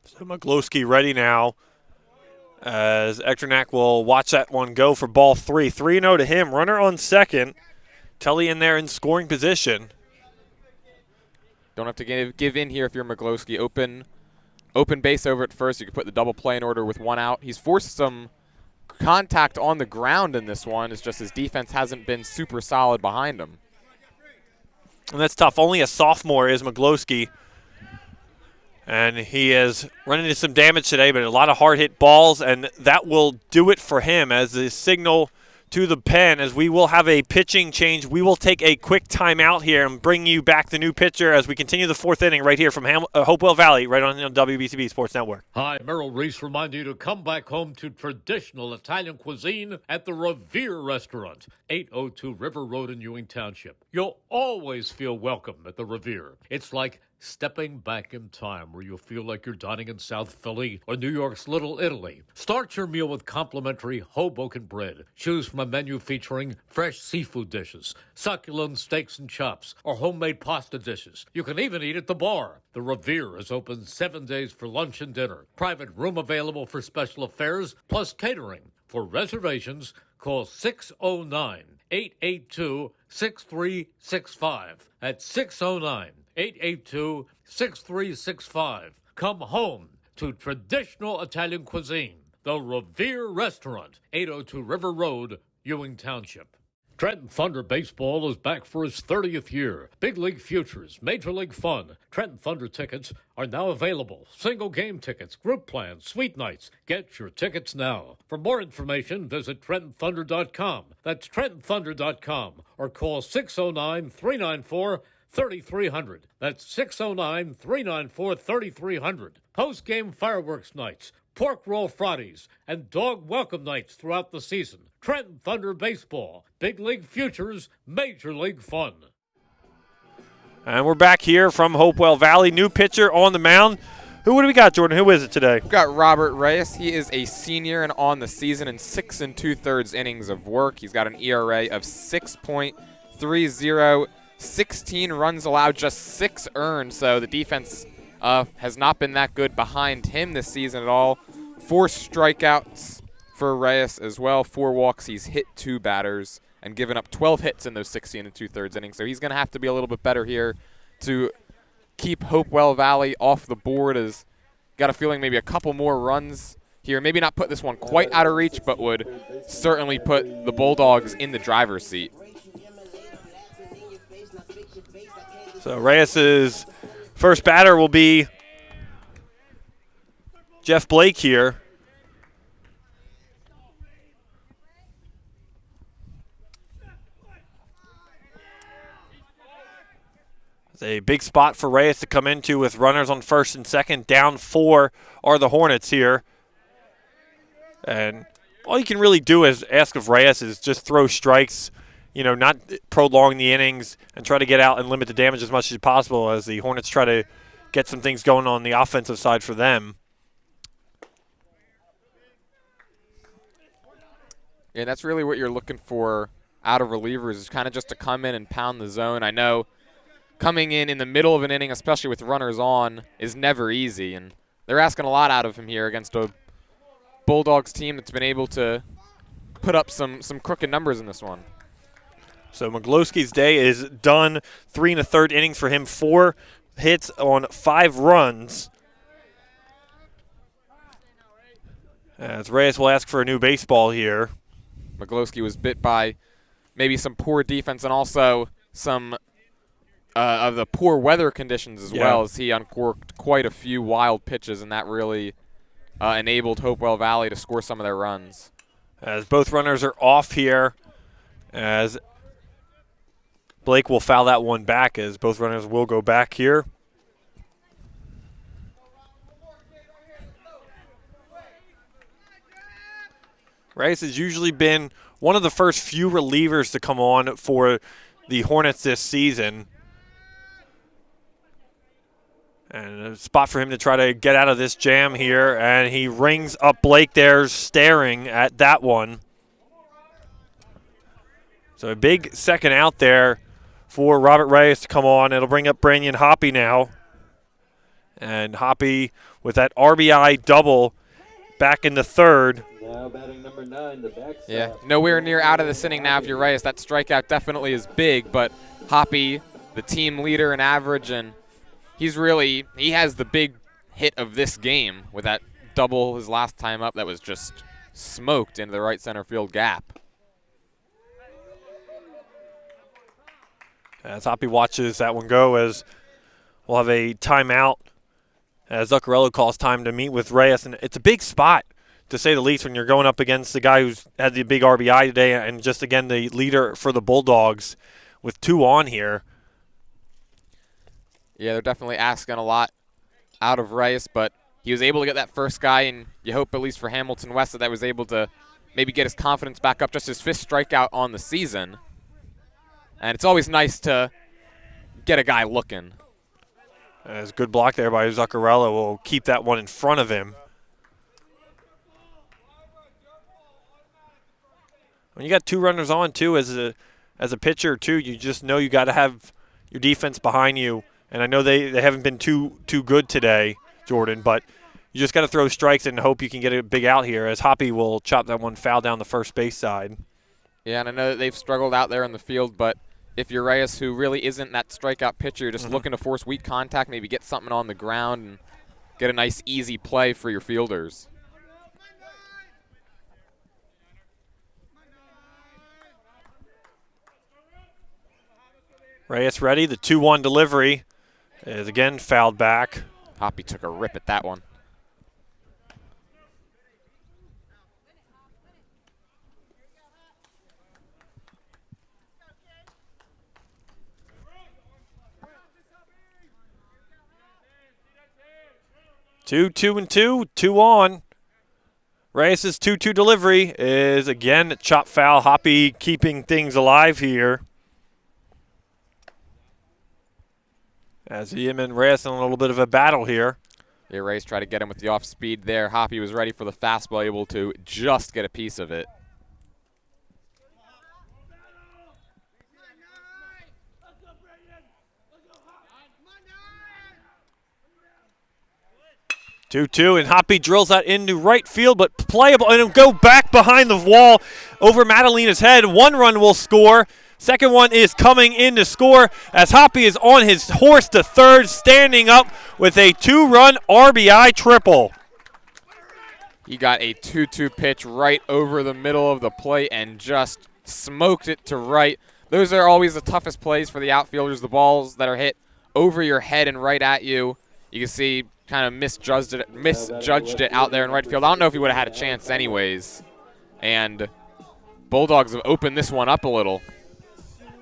So Miglowski ready now as Echternak will watch that one go for ball 3. 3-0 to him. Runner on second. Tully in there in scoring position. Don't have to give in here if you're Miglowski. Open base over at first. You can put the double play in order with 1 out. He's forced some contact on the ground in this one. It's just his defense hasn't been super solid behind him. And that's tough. Only a sophomore is Miglowski. And he has run into some damage today, but a lot of hard-hit balls, and that will do it for him as the signal to the pen as we will have a pitching change. We will take a quick timeout here and bring you back the new pitcher as we continue the fourth inning right here from Hopewell Valley right on the WBCB Sports Network. Hi, Merrill Reese reminding you to come back home to traditional Italian cuisine at the Revere Restaurant, 802 River Road in Ewing Township. You'll always feel welcome at the Revere. It's like stepping back in time where you'll feel like you're dining in South Philly or New York's Little Italy. Start your meal with complimentary Hoboken bread. Choose from a menu featuring fresh seafood dishes, succulent steaks and chops, or homemade pasta dishes. You can even eat at the bar. The Revere is open 7 days for lunch and dinner. Private room available for special affairs, plus catering. For reservations, call 609-882-6365. That's 609-882-6365. Come home to traditional Italian cuisine. The Revere Restaurant, 802 River Road, Ewing Township. Trenton Thunder Baseball is back for its 30th year. Big League Futures, Major League Fun. Trenton Thunder tickets are now available. Single game tickets, group plans, suite nights. Get your tickets now. For more information, visit TrentonThunder.com. That's TrentonThunder.com or call 609-394-3300. That's 609-394-3300. Post-game fireworks nights, pork roll Fridays, and dog welcome nights throughout the season. Trenton Thunder Baseball, Big League Futures, Major League Fun. And we're back here from Hopewell Valley. New pitcher on the mound. Who do we got, Jordan? Who is it today? We've got Robert Reyes. He is a senior and on the season in 6 2/3 innings of work. He's got an ERA of 6.30, 16 runs allowed, just 6 earned. So the defense has not been that good behind him this season at all. 4 strikeouts for Reyes as well. 4 walks. He's hit 2 batters and given up 12 hits in those 16 2/3 innings. So he's going to have to be a little bit better here to keep Hopewell Valley off the board. As got a feeling maybe a couple more runs here. Maybe not put this one quite out of reach, but would certainly put the Bulldogs in the driver's seat. So Reyes's first batter will be Jeff Blake here. It's a big spot for Reyes to come into with runners on first and second. Down 4 are the Hornets here. And all you can really do is ask of Reyes is just throw strikes, not prolong the innings and try to get out and limit the damage as much as possible as the Hornets try to get some things going on the offensive side for them. Yeah, that's really what you're looking for out of relievers, is kind of just to come in and pound the zone. I know coming in the middle of an inning, especially with runners on, is never easy, and they're asking a lot out of him here against a Bulldogs team that's been able to put up some crooked numbers in this one. So Miglowski's day is done. 3 1/3 innings for him. 4 hits on 5 runs. As Reyes will ask for a new baseball here. Miglowski was bit by maybe some poor defense and also some of the poor weather conditions as well, as he uncorked quite a few wild pitches, and that really enabled Hopewell Valley to score some of their runs. As both runners are off here, as Blake will foul that one back, as both runners will go back here. Reyes has usually been one of the first few relievers to come on for the Hornets this season. And a spot for him to try to get out of this jam here, and he rings up Blake there, staring at that one. So a big second out there for Robert Reyes to come on. It'll bring up Brandon Hoppy now. And Hoppy with that RBI double back in the third. Now batting number 9, the backstop. Yeah, nowhere near out of this inning now if you're Reyes. That strikeout definitely is big, but Hoppy, the team leader in average, and he has the big hit of this game with that double his last time up that was just smoked into the right center field gap. As Hoppy watches that one go, as we'll have a timeout As Zuccarello calls time to meet with Reyes, and it's a big spot, to say the least, when you're going up against the guy who's had the big RBI today and just, again, the leader for the Bulldogs with 2 on here. Yeah, they're definitely asking a lot out of Reyes, but he was able to get that first guy, and you hope, at least for Hamilton West, that was able to maybe get his confidence back up. Just his 5th strikeout on the season. And it's always nice to get a guy looking. As good block there by Zuccarello will keep that one in front of him. When you got 2 runners on, too, as a pitcher, too, you just know you got to have your defense behind you. And I know they haven't been too good today, Jordan, but you just got to throw strikes and hope you can get a big out here, as Hoppy will chop that one foul down the first base side. Yeah, and I know that they've struggled out there in the field, but if you're Reyes, who really isn't that strikeout pitcher, you're just looking to force weak contact, maybe get something on the ground and get a nice, easy play for your fielders. Reyes ready. The 2-1 delivery is again fouled back. Hoppy took a rip at that one. Two and two on. Reyes' 2-2 delivery is again chop foul. Hoppy keeping things alive here. As him and Reyes in a little bit of a battle here. Yeah, Reyes tried to get him with the off speed there. Hoppy was ready for the fastball, able to just get a piece of it. Two, and Hoppy drills that into right field, but playable, and it'll go back behind the wall over Madalena's head. 1 run will score. Second one is coming in to score as Hoppy is on his horse to third, standing up with a 2-run RBI triple. He got a 2-2 pitch right over the middle of the plate and just smoked it to right. Those are always the toughest plays for the outfielders, the balls that are hit over your head and right at you. You can see kind of misjudged it out there in right field. I don't know if he would have had a chance anyways. And Bulldogs have opened this one up a little.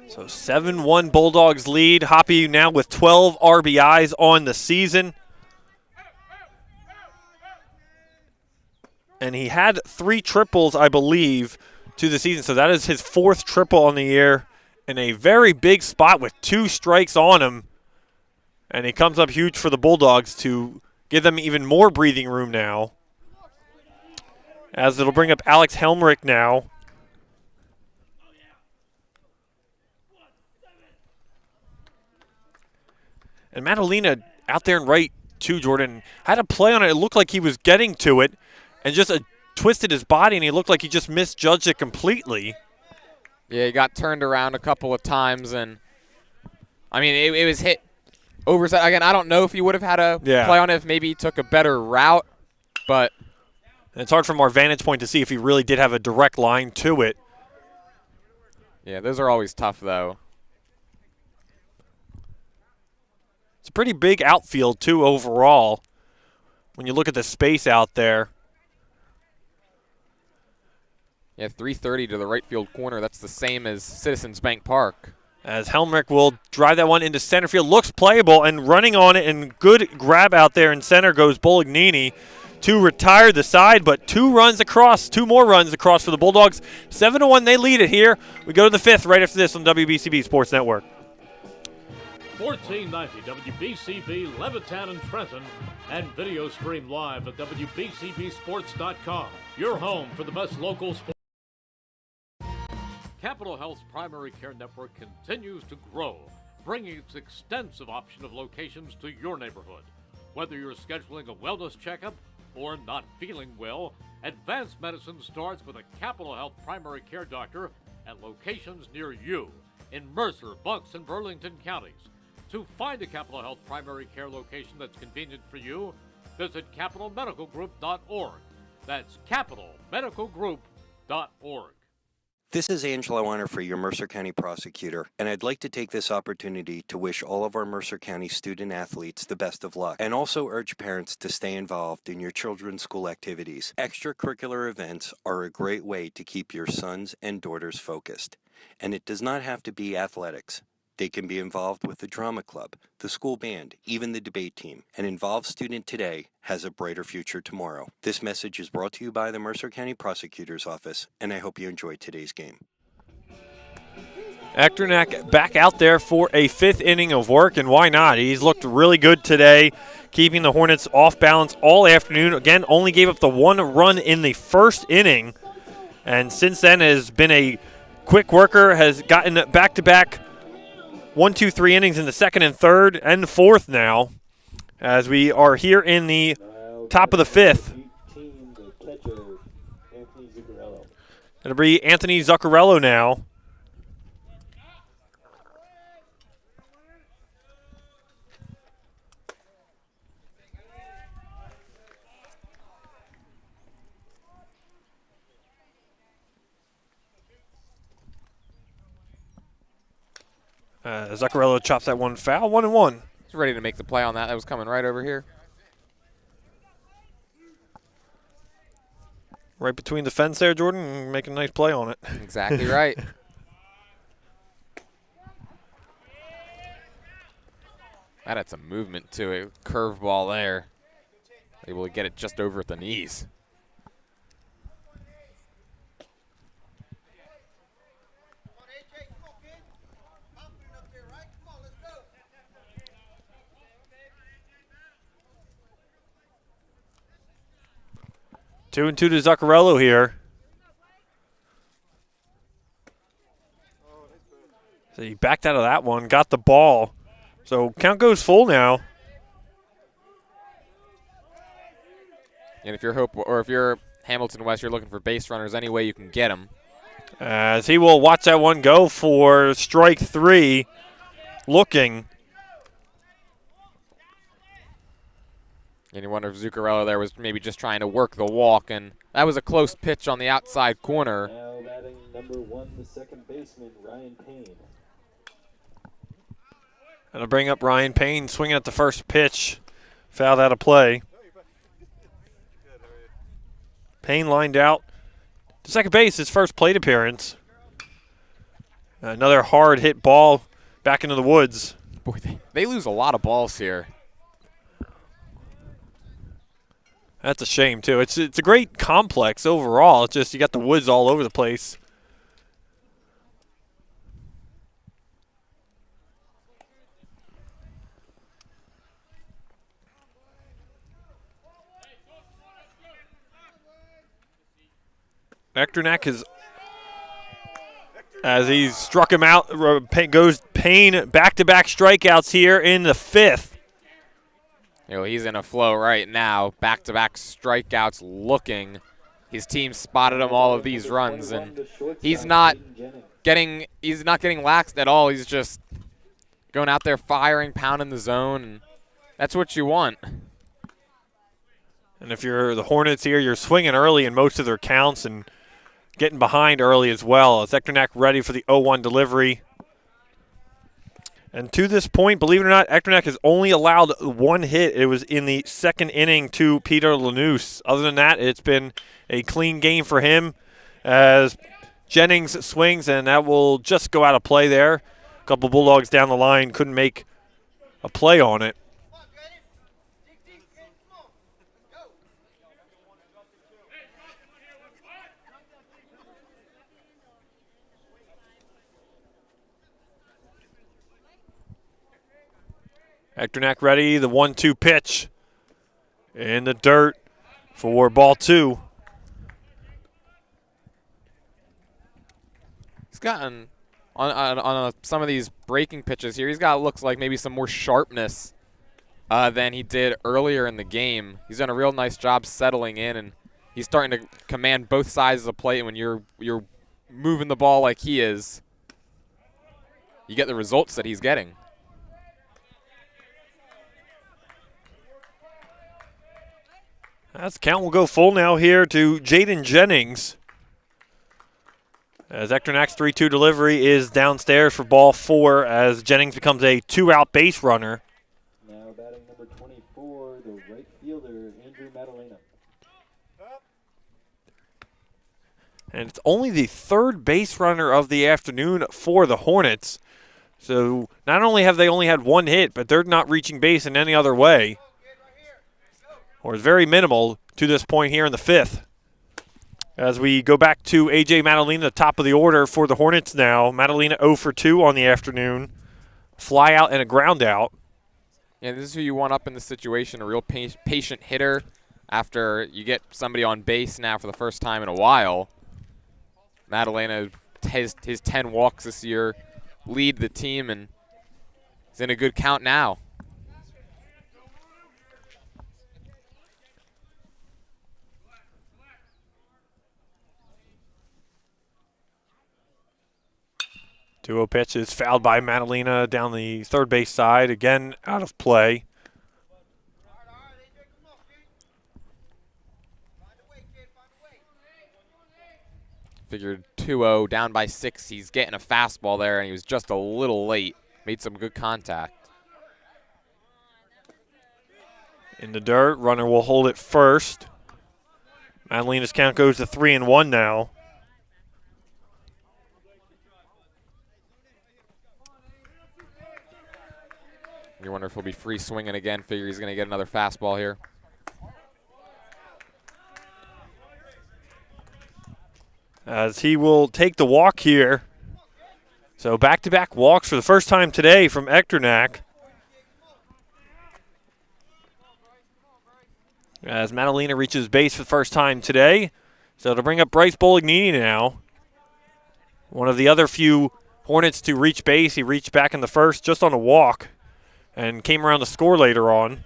So 7-1 Bulldogs lead. Hoppy now with 12 RBIs on the season. And he had 3 triples, I believe, to the season. So that is his 4th triple on the year in a very big spot with 2 strikes on him. And he comes up huge for the Bulldogs to give them even more breathing room now. As it'll bring up Alex Helmrich now. And Madalena out there in right, too, Jordan, had a play on it. It looked like he was getting to it and just twisted his body, and he looked like he just misjudged it completely. Yeah, he got turned around a couple of times, and, I mean, it was hit overside. Again, I don't know if he would have had a play on it if maybe he took a better route, but and it's hard from our vantage point to see if he really did have a direct line to it. Yeah, those are always tough, though. It's a pretty big outfield, too, overall, when you look at the space out there. Yeah, 330 to the right field corner. That's the same as Citizens Bank Park. As Helmrich will drive that one into center field. Looks playable and running on it, and good grab out there in center goes Bolognini to retire the side, but 2 more runs across for the Bulldogs. 7-1, they lead it here. We go to the 5th right after this on WBCB Sports Network. 1490 WBCB Levittown and Trenton, and video stream live at WBCBsports.com. Your home for the best local sports. Capital Health's primary care network continues to grow, bringing its extensive option of locations to your neighborhood. Whether you're scheduling a wellness checkup or not feeling well, advanced medicine starts with a Capital Health primary care doctor at locations near you in Mercer, Bucks, and Burlington counties. To find a Capital Health primary care location that's convenient for you, visit capitalmedicalgroup.org. That's capitalmedicalgroup.org. This is Angelo Winifrey, your Mercer County prosecutor, and I'd like to take this opportunity to wish all of our Mercer County student athletes the best of luck, and also urge parents to stay involved in your children's school activities. Extracurricular events are a great way to keep your sons and daughters focused, and it does not have to be athletics. They can be involved with the drama club, the school band, even the debate team. An involved student today has a brighter future tomorrow. This message is brought to you by the Mercer County Prosecutor's Office, and I hope you enjoyed today's game. Echternak back out there for a 5th inning of work, and why not? He's looked really good today, keeping the Hornets off balance all afternoon. Again, only gave up the 1 run in the 1st inning, and since then has been a quick worker, has gotten back-to-back 1, 2, 3 innings in the 2nd and 3rd and 4th now, as we are here in the top of the 5th. It'll be Anthony Zuccarello now. Zuccarello chops that one foul, 1-1. He's ready to make the play on that. That was coming right over here. Right between the fence there, Jordan, and make a nice play on it. Exactly right. That had some movement to it. Curveball there. Able to get it just over at the knees. Two and 2 to Zuccarello here. So he backed out of that one, got the ball. So count goes full now. And if you're Hamilton West, you're looking for base runners any way you can get them. As he will watch that one go for strike 3, looking. And you wonder if Zuccarello there was maybe just trying to work the walk, and that was a close pitch on the outside corner. Now batting number 1, the second baseman, Ryan Payne. That'll bring up Ryan Payne swinging at the first pitch. Fouled out of play. Payne lined out to second base, his first plate appearance. Another hard hit ball back into the woods. Boy, they lose a lot of balls here. That's a shame, too. It's a great complex overall. It's just you got the woods all over the place. Echternak is, as he struck him out, goes Payne back-to-back strikeouts here in the 5th. You know, he's in a flow right now. Back-to-back strikeouts looking. His team spotted him all of these runs, and he's not getting laxed at all. He's just going out there firing, pounding the zone, and that's what you want. And if you're the Hornets here, you're swinging early in most of their counts and getting behind early as well. As Echternak ready for the 0-1 delivery. And to this point, believe it or not, Echternak has only allowed 1 hit. It was in the 2nd inning to Peter Lanús. Other than that, it's been a clean game for him as Jennings swings, and that will just go out of play there. A couple Bulldogs down the line couldn't make a play on it. Echternak ready, the 1-2 pitch in the dirt for ball 2. He's gotten, on some of these breaking pitches here, he's got, looks like maybe some more sharpness than he did earlier in the game. He's done a real nice job settling in, and he's starting to command both sides of the plate. When you're moving the ball like he is, you get the results that he's getting. That's count will go full now here to Jaden Jennings. As Echternach's 3-2 delivery is downstairs for ball 4 as Jennings becomes a 2-out base runner. Now batting number 24, the right fielder, Andrew Madalena. And it's only the 3rd base runner of the afternoon for the Hornets. So not only have they only had 1 hit, but they're not reaching base in any other way. Or is very minimal to this point here in the 5th. As we go back to A.J. Madalena, the top of the order for the Hornets now. Madalena 0 for 2 on the afternoon. Fly out and a ground out. Yeah, this is who you want up in this situation, a real patient hitter after you get somebody on base now for the first time in a while. Madalena has his 10 walks this year, lead the team, and is in a good count now. Two-0 pitch is fouled by Madalena down the third base side. Again, out of play. Figured 2-0, down by 6. He's getting a fastball there, and he was just a little late. Made some good contact. In the dirt, runner will hold it first. Madalena's count goes to 3-1 now. You wonder if he'll be free swinging again. Figure he's going to get another fastball here. As he will take the walk here. So back-to-back walks for the first time today from Echternach. As Madalena reaches base for the first time today. So it'll bring up Bryce Bolognini now. One of the other few Hornets to reach base. He reached back in the first just on a walk and came around to score later on.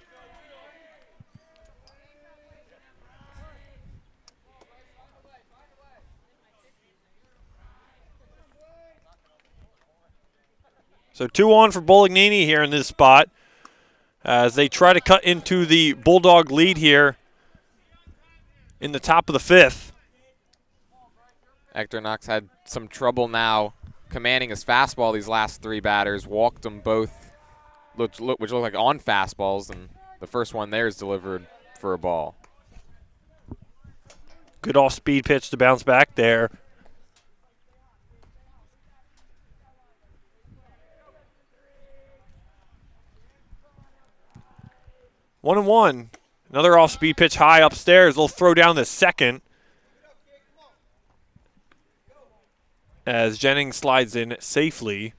So 2 on for Bolognini here in this spot as they try to cut into the Bulldog lead here in the top of the 5th. Echternach's had some trouble now commanding his fastball these last 3 batters. Walked them both, which look like on fastballs, and the first one there is delivered for a ball. Good off-speed pitch to bounce back there. One and one. Another off-speed pitch high upstairs. They'll throw down the second as Jennings slides in safely.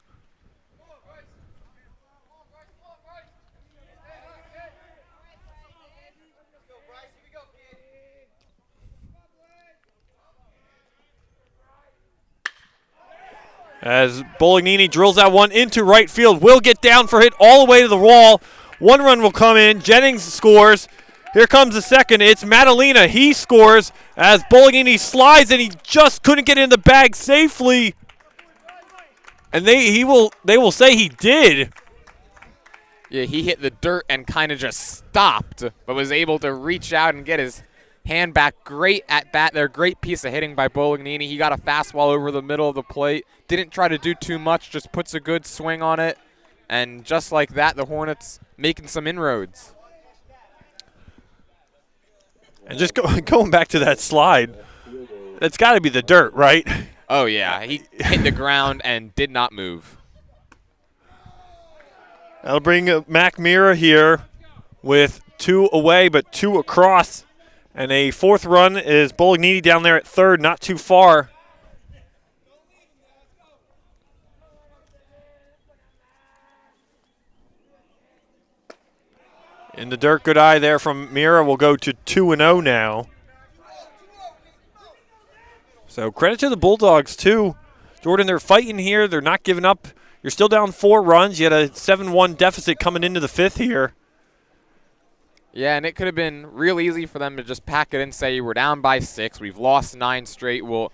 As Bolognini drills that one into right field, will get down for hit all the way to the wall. 1 run will come in. Jennings scores. Here comes the second. It's Madalena. He scores as Bolognini slides, and he just couldn't get in the bag safely. And they will say he did. Yeah, he hit the dirt and kind of just stopped, but was able to reach out and get his hand back. Great at bat there. Great piece of hitting by Bolognini. He got a fastball over the middle of the plate. Didn't try to do too much, just puts a good swing on it. And just like that, the Hornets making some inroads. And just going back to that slide, that's got to be the dirt, right? Oh, yeah. He hit the ground and did not move. That'll bring Mac Mira here with 2 away, but 2 across. And a 4th run is Bolognini down there at third, not too far. In the dirt, good eye there from Mira. Will go to 2-0 now. So credit to the Bulldogs, too. Jordan, they're fighting here. They're not giving up. You're still down 4 runs. You had a 7-1 deficit coming into the 5th here. Yeah, and it could have been real easy for them to just pack it in, say we're down by 6. We've lost 9 straight. We'll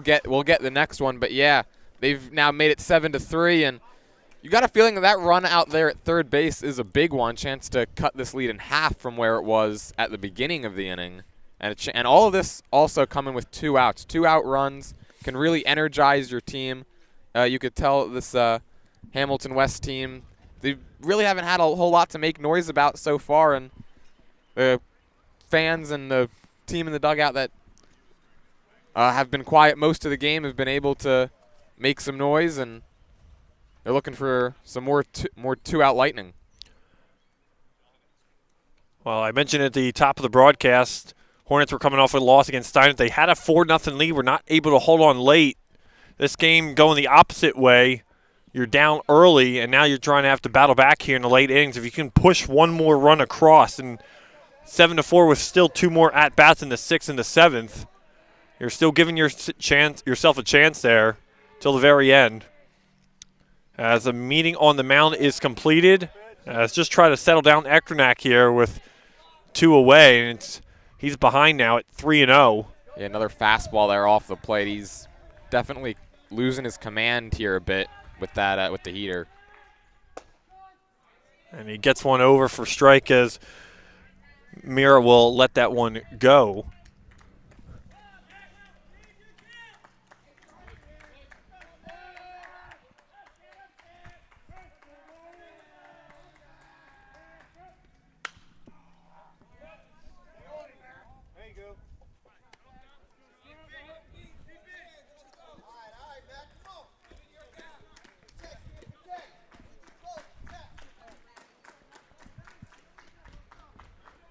get the next one. But yeah, they've now made it 7-3, and you got a feeling that run out there at third base is a big one, chance to cut this lead in half from where it was at the beginning of the inning. And all of this also coming with 2 outs. 2 out runs can really energize your team. You could tell this Hamilton West team, they really haven't had a whole lot to make noise about so far, and the fans and the team in the dugout that have been quiet most of the game have been able to make some noise, and they're looking for some more two-out lightning. Well, I mentioned at the top of the broadcast, Hornets were coming off with a loss against Steiner. They had a 4-0 lead. Were not able to hold on late. This game going the opposite way. You're down early, and now you're trying to have to battle back here in the late innings. If you can push one more run across, and 7-4 with still 2 more at-bats in the 6th and the 7th, you're still giving yourself a chance there till the very end. As the meeting on the mound is completed, let's just try to settle down Echternach here with 2 away, and he's behind now at 3-0. Yeah, another fastball there off the plate. He's definitely losing his command here a bit with that with the heater. And he gets one over for strike as Mira will let that one go.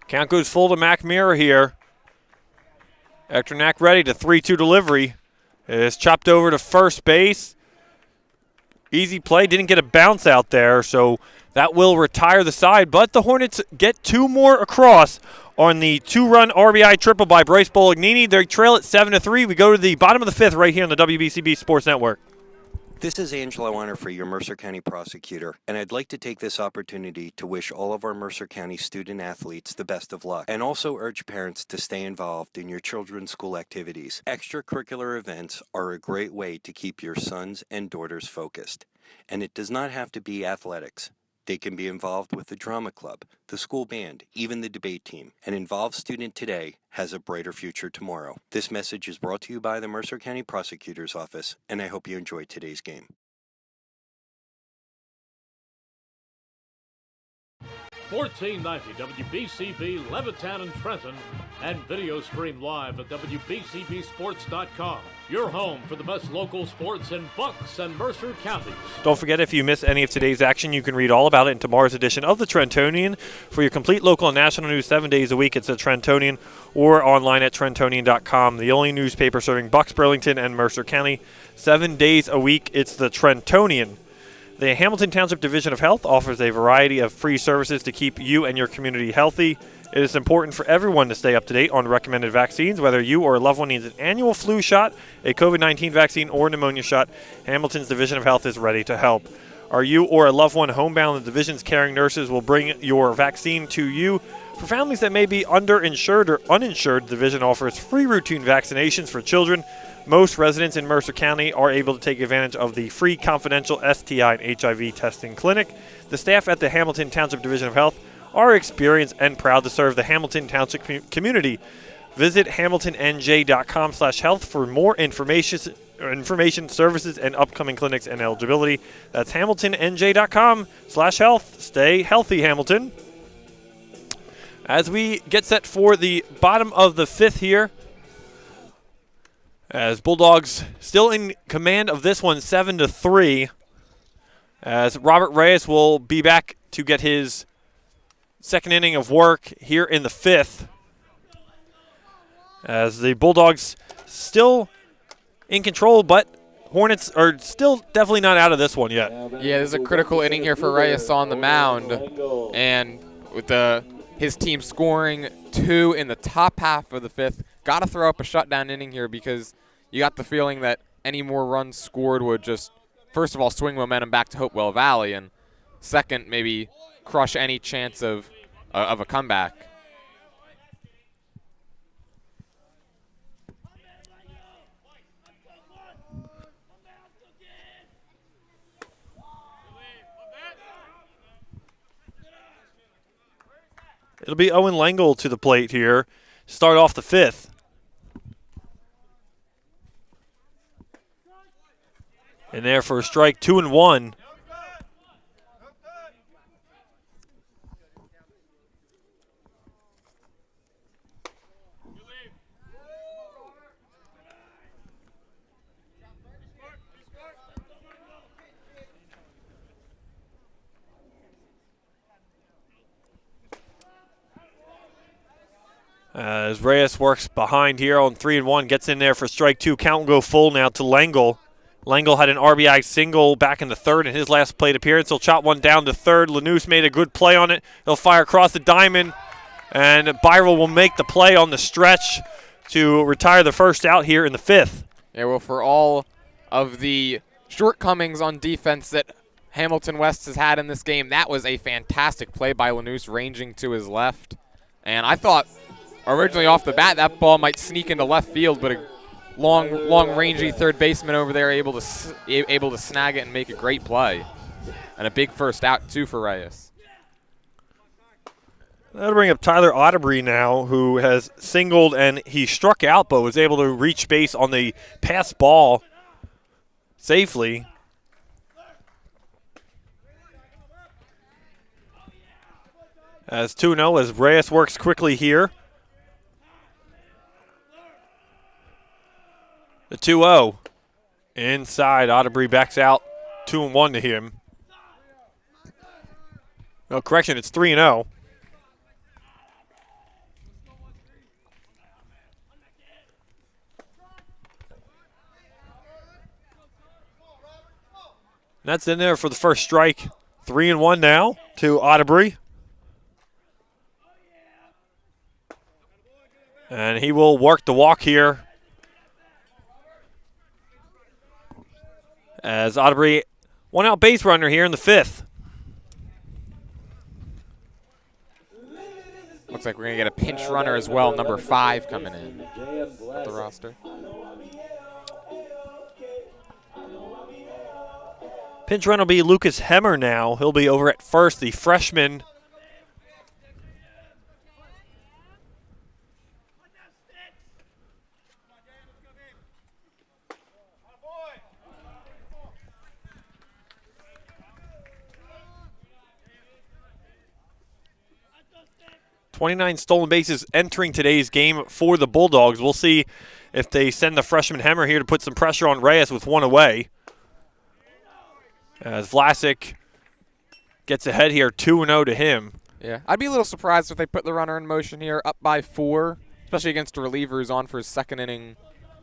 Count goes full to Mac Mira here. Echternach ready to 3-2 delivery. It's chopped over to first base. Easy play, didn't get a bounce out there, so that will retire the side. But the Hornets get 2 more across on the 2-run RBI triple by Bryce Bolognini. They trail at 7-3. We go to the bottom of the 5th right here on the WBCB Sports Network. This is Angelo Onifrey, your Mercer County prosecutor, and I'd like to take this opportunity to wish all of our Mercer County student athletes the best of luck, and also urge parents to stay involved in your children's school activities. Extracurricular events are a great way to keep your sons and daughters focused, and it does not have to be athletics. They can be involved with the drama club, the school band, even the debate team. An involved student today has a brighter future tomorrow. This message is brought to you by the Mercer County Prosecutor's Office, and I hope you enjoyed today's game. 1490 WBCB Levittown and Trenton, and video stream live at WBCBsports.com. Your home for the best local sports in Bucks and Mercer counties. Don't forget, if you miss any of today's action, you can read all about it in tomorrow's edition of the Trentonian. For your complete local and national news 7 days a week, it's the Trentonian or online at Trentonian.com. The only newspaper serving Bucks, Burlington, and Mercer County 7 days a week. It's the Trentonian. The Hamilton Township Division of Health offers a variety of free services to keep you and your community healthy. It is important for everyone to stay up to date on recommended vaccines. Whether you or a loved one needs an annual flu shot, a COVID-19 vaccine, or pneumonia shot, Hamilton's Division of Health is ready to help. Are you or a loved one homebound? The division's caring nurses will bring your vaccine to you. For families that may be underinsured or uninsured, the division offers free routine vaccinations for children. Most residents in Mercer County are able to take advantage of the free confidential STI and HIV testing clinic. The staff at the Hamilton Township Division of Health are experienced and proud to serve the Hamilton Township community. Visit hamiltonnj.com/health for more information, services, and upcoming clinics and eligibility. That's hamiltonnj.com/health. Stay healthy, Hamilton. As we get set for the bottom of the 5th here, as Bulldogs still in command of this one, 7-3, as Robert Reyes will be back to get his second inning of work here in the 5th. As the Bulldogs still in control, but Hornets are still definitely not out of this one yet. Yeah, this is a critical inning here for Reyes on the mound, and with his team scoring 2 in the top half of the 5th, got to throw up a shutdown inning here because you got the feeling that any more runs scored would just, first of all, swing momentum back to Hopewell Valley, and second, maybe crush any chance of a comeback. It'll be Owen Langle to the plate here. Start off the 5th. in there for a strike, 2-1. As Reyes works behind here on 3-1, gets in there for strike 2. Count will go full now to Langle. Langle had an RBI single back in the third in his last plate appearance. He'll chop one down to third. Lanús made a good play on it. He'll fire across the diamond, and Byrell will make the play on the stretch to retire the first out here in the 5th. Yeah, well, for all of the shortcomings on defense that Hamilton West has had in this game, that was a fantastic play by Lanús, ranging to his left. And I thought originally off the bat that ball might sneak into left field, but a long rangy third baseman over there able to snag it and make a great play. And a big first out, too, for Reyes. That'll bring up Tyler Otterbury now, who has singled and he struck out but was able to reach base on the pass ball safely. As 2-0 as Reyes works quickly here. The 2-0. Inside, Otterbury backs out 2-1 to him. No, correction, it's 3-0. That's in there for the first strike. 3-1 now to Otterbury. And he will work the walk here. As Otterbury, one out base runner here in the 5th. Looks like we're going to get a pinch runner as well, number 5 coming in at the roster. Pinch run will be Lucas Hemmer now. He'll be over at first, the freshman. .29 stolen bases entering today's game for the Bulldogs. We'll see if they send the freshman Hemmer here to put some pressure on Reyes with one away. As Vlasic gets ahead here, 2-0 to him. Yeah, I'd be a little surprised if they put the runner in motion here, up by 4, especially against a reliever who's on for his second inning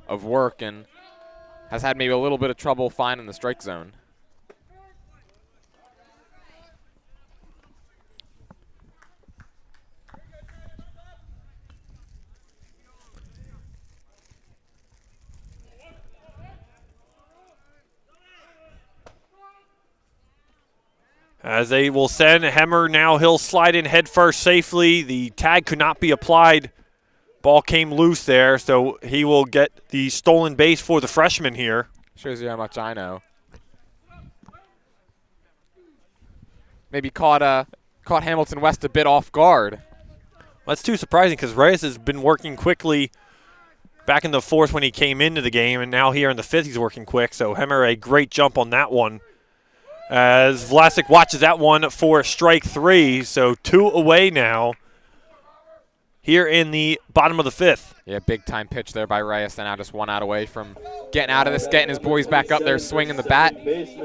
of work and has had maybe a little bit of trouble finding the strike zone. As they will send Hemmer now, he'll slide in head first safely. The tag could not be applied. Ball came loose there, so he will get the stolen base for the freshman here. Shows you how much I know. Maybe caught Hamilton West a bit off guard. That's too surprising because Reyes has been working quickly back in the 4th when he came into the game, and now here in the 5th he's working quick. So Hemmer, a great jump on that one. As Vlasic watches that one for strike 3, so 2 away now here in the bottom of the 5th. Yeah, big-time pitch there by Reyes, and now just 1 out away from getting out of this, getting his boys back up there, swinging the bat. He's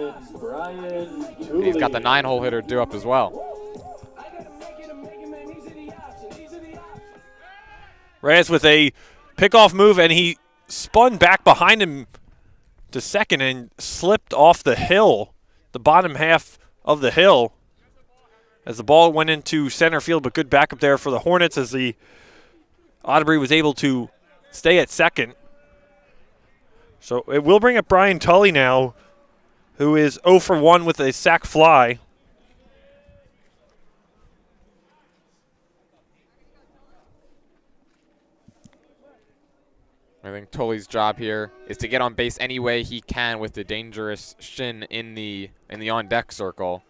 got the 9-hole hitter due up as well. Reyes with a pickoff move, and he spun back behind him to second and slipped off the hill. The bottom half of the hill as the ball went into center field, but good backup there for the Hornets as the Otterbury was able to stay at second. So it will bring up Brian Tully now, who is 0 for 1 with a sac fly. I think Tully's job here is to get on base any way he can with the dangerous shin in the on-deck circle.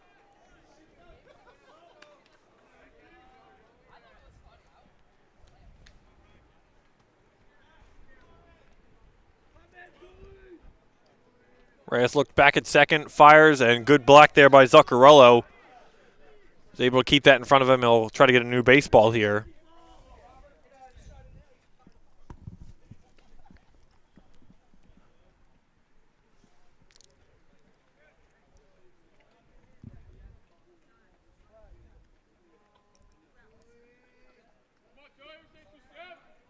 Reyes looked back at second, fires, and good block there by Zuccarello. He's able to keep that in front of him. He'll try to get a new baseball here.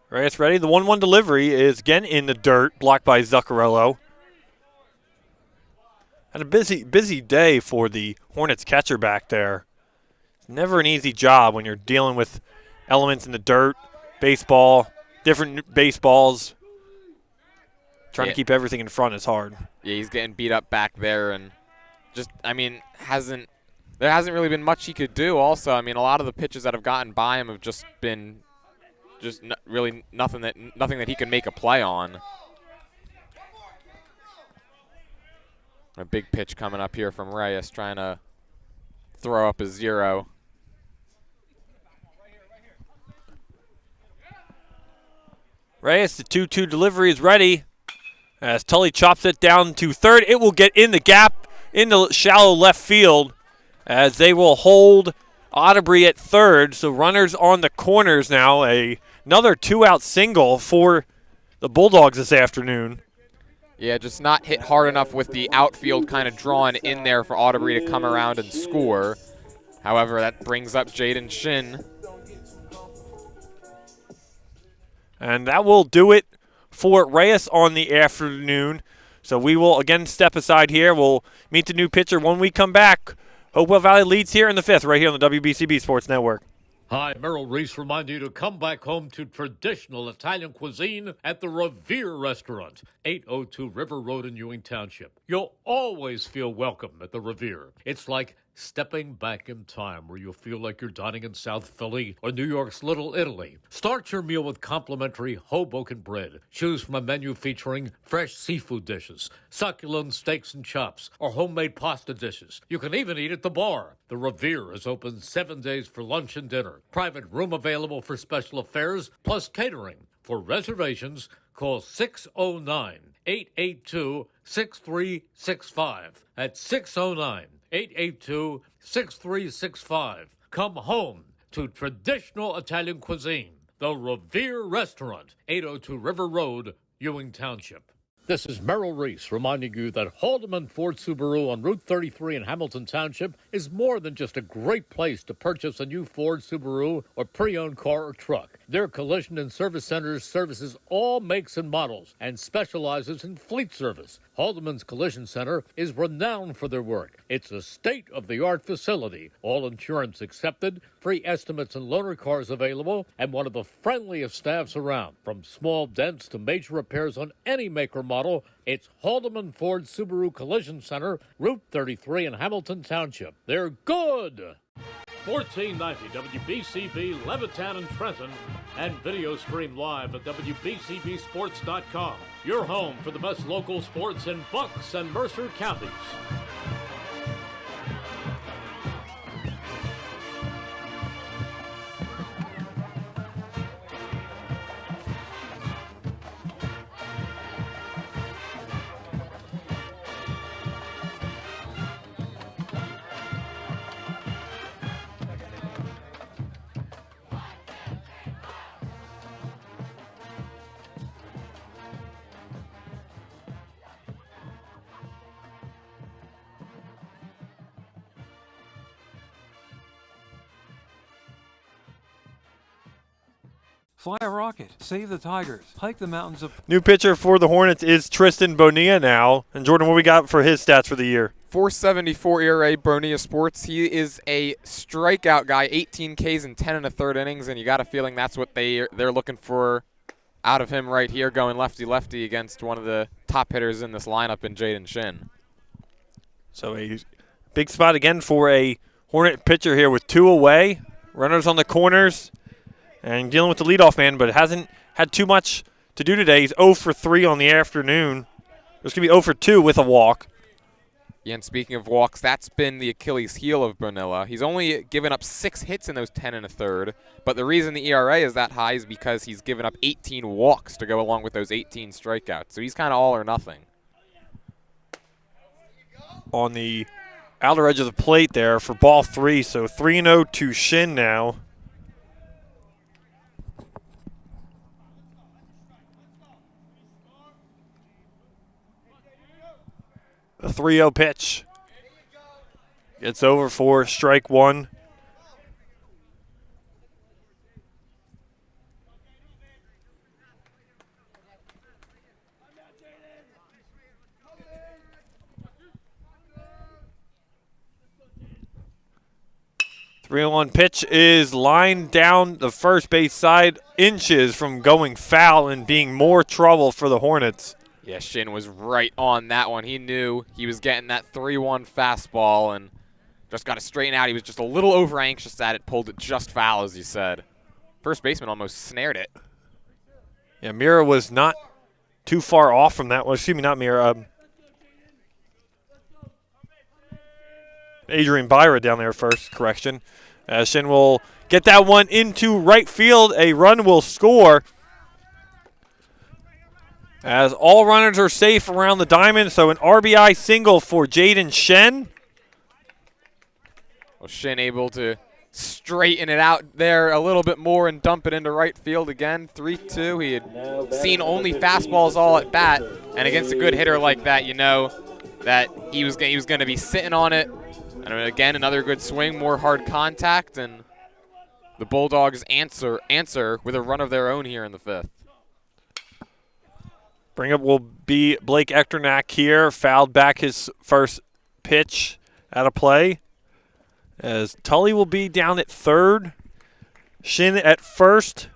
Reyes ready. The 1-1 delivery is again in the dirt, blocked by Zuccarello. Had a busy day for the Hornets catcher back there. It's never an easy job when you're dealing with elements in the dirt, baseball, different baseballs. Trying to keep everything in front is hard. Yeah, he's getting beat up back there, and just, I mean, there hasn't really been much he could do also. I mean, a lot of the pitches that have gotten by him have just been really nothing that he can make a play on. A big pitch coming up here from Reyes, trying to throw up a 0. Reyes, the 2-2 delivery is ready. As Tully chops it down to third, it will get in the gap in the shallow left field as they will hold Otterbury at third. So runners on the corners now. Another 2-out single for the Bulldogs this afternoon. Yeah, just not hit hard enough with the outfield kind of drawn in there for Otterbury to come around and score. However, that brings up Jaden Shin. And that will do it for Reyes on the afternoon. So we will again step aside here. We'll meet the new pitcher when we come back. Hopewell Valley leads here in the 5th right here on the WBCB Sports Network. Hi, Merrill Reese reminding you to come back home to traditional Italian cuisine at the Revere Restaurant, 802 River Road in Ewing Township. You'll always feel welcome at the Revere. It's like stepping back in time where you'll feel like you're dining in South Philly or New York's Little Italy. Start your meal with complimentary Hoboken bread. Choose from a menu featuring fresh seafood dishes, succulent steaks and chops, or homemade pasta dishes. You can even eat at the bar. The Revere is open 7 days for lunch and dinner. Private room available for special affairs, plus catering. For reservations, call 609-882-6365. That's 609-882-6365. Come home to traditional Italian cuisine. The Revere Restaurant, 802 River Road, Ewing Township. This is Merrill Reese reminding you that Haldeman Ford Subaru on Route 33 in Hamilton Township is more than just a great place to purchase a new Ford Subaru or pre-owned car or truck. Their collision and service centers services all makes and models and specializes in fleet service. Haldeman's Collision Center is renowned for their work. It's a state-of-the-art facility, all insurance accepted, free estimates and loaner cars available, and one of the friendliest staffs around. From small dents to major repairs on any make or model, it's Haldeman Ford Subaru Collision Center, Route 33 in Hamilton Township. They're good! 1490 WBCB Levittown and Trenton, and video stream live at WBCBsports.com. Your home for the best local sports in Bucks and Mercer counties. Fly a rocket, save the Tigers, hike the mountains of... New pitcher for the Hornets is Tristan Bonilla now. And Jordan, what we got for his stats for the year? 4.74 ERA, Bonilla Sports. He is a strikeout guy, 18 Ks in 10 1/3 innings, and you got a feeling that's what they're looking for out of him right here, going lefty-lefty against one of the top hitters in this lineup in Jaden Shin. So a big spot again for a Hornet pitcher here with 2 away. Runners on the corners. And dealing with the leadoff man, but hasn't had too much to do today. He's 0 for 3 on the afternoon. There's going to be 0 for 2 with a walk. Yeah, and speaking of walks, that's been the Achilles heel of Bonilla. He's only given up 6 hits in those 10 1/3, but the reason the ERA is that high is because he's given up 18 walks to go along with those 18 strikeouts. So he's kind of all or nothing. on the outer edge of the plate there for ball 3. So 3-0 to Shin now. A 3-0 pitch. Gets over for strike 1. Three-on pitch is lined down the first base side, inches from going foul and being more trouble for the Hornets. Yeah, Shin was right on that one. He knew he was getting that 3-1 fastball and just got to straighten out. He was just a little over anxious at it, pulled it just foul, as you said. First baseman almost snared it. Yeah, Mira was not too far off from that one. Excuse me, not Mira. Adrian Byra down there first, correction. Shin will get that one into right field. A run will score. As all runners are safe around the diamond, so an RBI single for Jaden Shen. Well, Shin able to straighten it out there a little bit more and dump it into right field again. 3-2. He had seen only fastballs all at bat, and against a good hitter like that, you know that he was going to be sitting on it. And again, another good swing, more hard contact, and the Bulldogs answer with a run of their own here in the 5th. Bring up will be Blake Echternack here. Fouled back his first pitch out of play. As Tully will be down at third. Shin at first.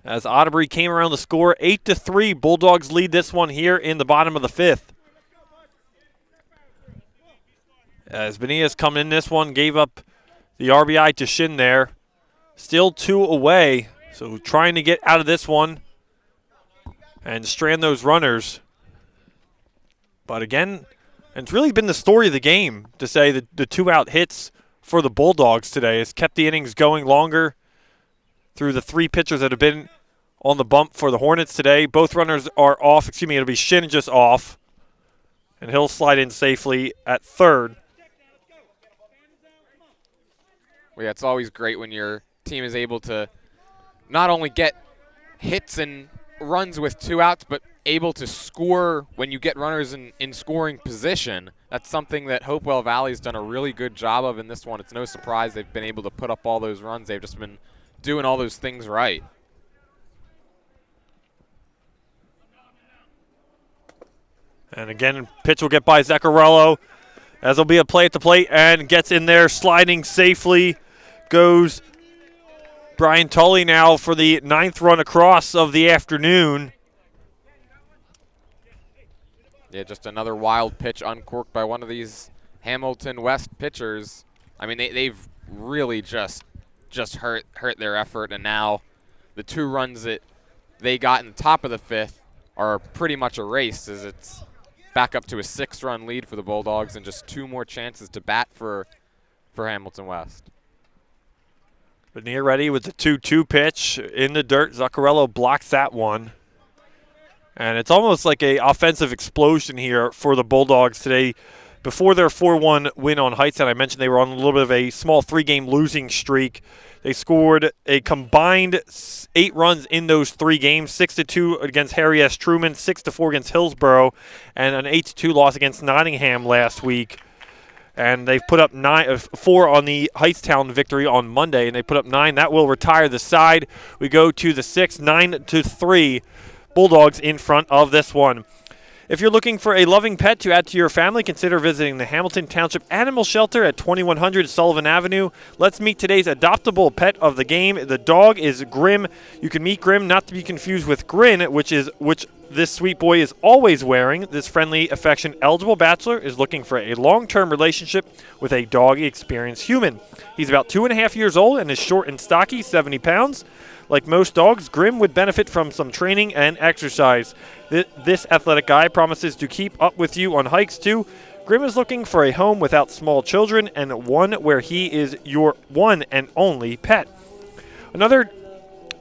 As Otterbury came around the score, 8-3. Bulldogs lead this one here in the bottom of the 5th. As Benitez come in this one, gave up the RBI to Shin there. Still 2 away, so trying to get out of this one and strand those runners. But again, and it's really been the story of the game to say that the 2-out hits for the Bulldogs today has kept the innings going longer through the 3 pitchers that have been on the bump for the Hornets today. Both runners are off. Excuse me, it'll be Shin just off. And he'll slide in safely at third. Well, yeah, it's always great when your team is able to not only get hits and runs with 2 outs, but able to score when you get runners in scoring position. That's something that Hopewell Valley's done a really good job of in this one. It's no surprise they've been able to put up all those runs. They've just been doing all those things right. And again, pitch will get by Zaccarello, as there'll be a play at the plate, and gets in there, sliding safely. Goes Brian Tully now for the 9th run across of the afternoon. Yeah, just another wild pitch uncorked by one of these Hamilton West pitchers. I mean, they've really just hurt their effort, and now the 2 runs that they got in the top of the 5th are pretty much erased, as it's back up to a 6-run lead for the Bulldogs and just 2 more chances to bat for Hamilton West. Veneer ready with the 2-2 pitch in the dirt. Zaccarello blocks that one. And it's almost like an offensive explosion here for the Bulldogs today. Before their 4-1 win on Hightstown, I mentioned they were on a little bit of a small 3-game losing streak. They scored a combined 8 runs in those 3 games, 6-2 against Harry S. Truman, 6-4 against Hillsborough, and an 8-2 loss against Nottingham last week. And they've put up 4 on the Hightstown victory on Monday, and they put up 9. That will retire the side. We go to the 6th, 9-3. Bulldogs in front of this one. If you're looking for a loving pet to add to your family, consider visiting the Hamilton Township Animal Shelter at 2100 Sullivan Avenue. Let's meet today's adoptable pet of the game. The dog is Grim. You can meet Grim, not to be confused with Grin, which this sweet boy is always wearing. This friendly, affection-eligible bachelor is looking for a long-term relationship with a dog-experienced human. He's about 2.5 years old and is short and stocky, 70 pounds. Like most dogs, Grim would benefit from some training and exercise. This athletic guy promises to keep up with you on hikes, too. Grim is looking for a home without small children and one where he is your one and only pet. Another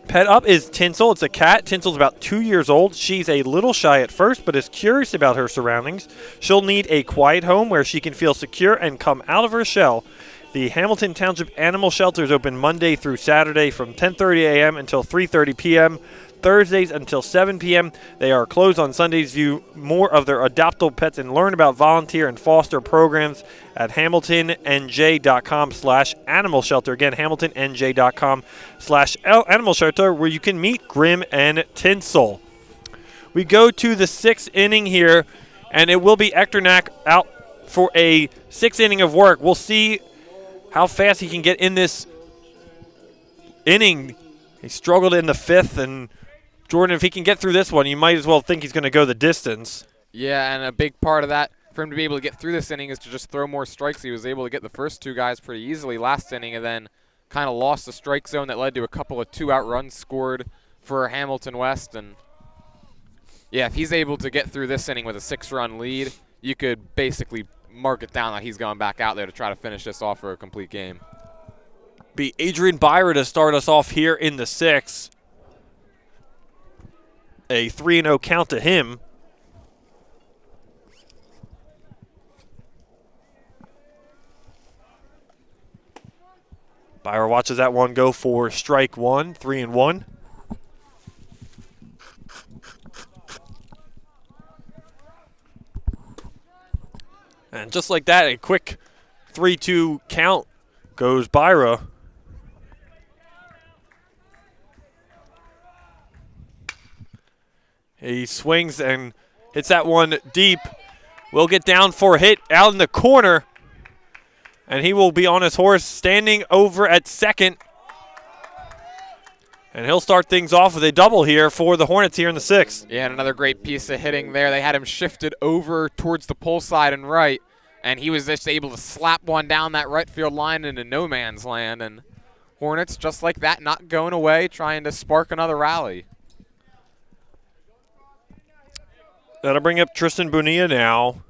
Pet up is Tinsel. It's a cat. Tinsel's about 2 years old. She's a little shy at first, but is curious about her surroundings. She'll need a quiet home where she can feel secure and come out of her shell. The Hamilton Township Animal Shelter is open Monday through Saturday from 10:30 a.m. until 3:30 p.m., Thursdays until 7 p.m. They are closed on Sundays. View more of their adoptable pets and learn about volunteer and foster programs at hamiltonnj.com/animal shelter. Again, hamiltonnj.com/animal shelter, where you can meet Grim and Tinsel. We go to the 6th inning here, and it will be Echternach out for a 6th inning of work. We'll see how fast he can get in this inning. He struggled in the 5th, and Jordan, if he can get through this one, you might as well think he's going to go the distance. Yeah, and a big part of that for him to be able to get through this inning is to just throw more strikes. He was able to get the first 2 guys pretty easily last inning, and then kind of lost the strike zone that led to a couple of 2-out runs scored for Hamilton West. And yeah, if he's able to get through this inning with a 6-run lead, you could basically mark it down that he's going back out there to try to finish this off for a complete game. Be Adrian Byra to start us off here in the 6th. A 3-0 count to him. Byra watches that one go for strike 1, 3-1. And just like that, a quick 3-2 count goes Byra. He swings and hits that one deep. Will get down for a hit out in the corner. And he will be on his horse standing over at second. And he'll start things off with a double here for the Hornets here in the 6th. Yeah, and another great piece of hitting there. They had him shifted over towards the pole side and right, and he was just able to slap one down that right field line into no man's land. And Hornets, just like that, not going away, trying to spark another rally. That'll bring up Tristan Bonilla now.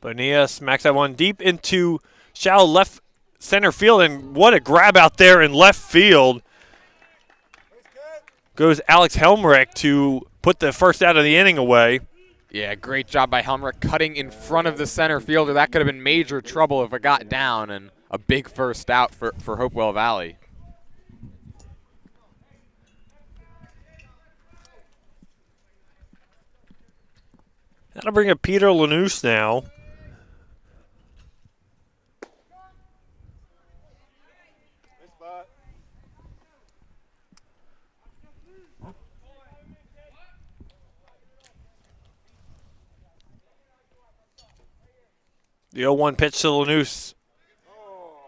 Bonilla smacks that one deep into shallow left center field, and what a grab out there in left field. Goes Alex Helmrich to put the first out of the inning away. Yeah, great job by Helmrich cutting in front of the center fielder. That could have been major trouble if it got down, and a big first out for Hopewell Valley. That'll bring up Peter Lanous now. The 0-1 pitch to Lanous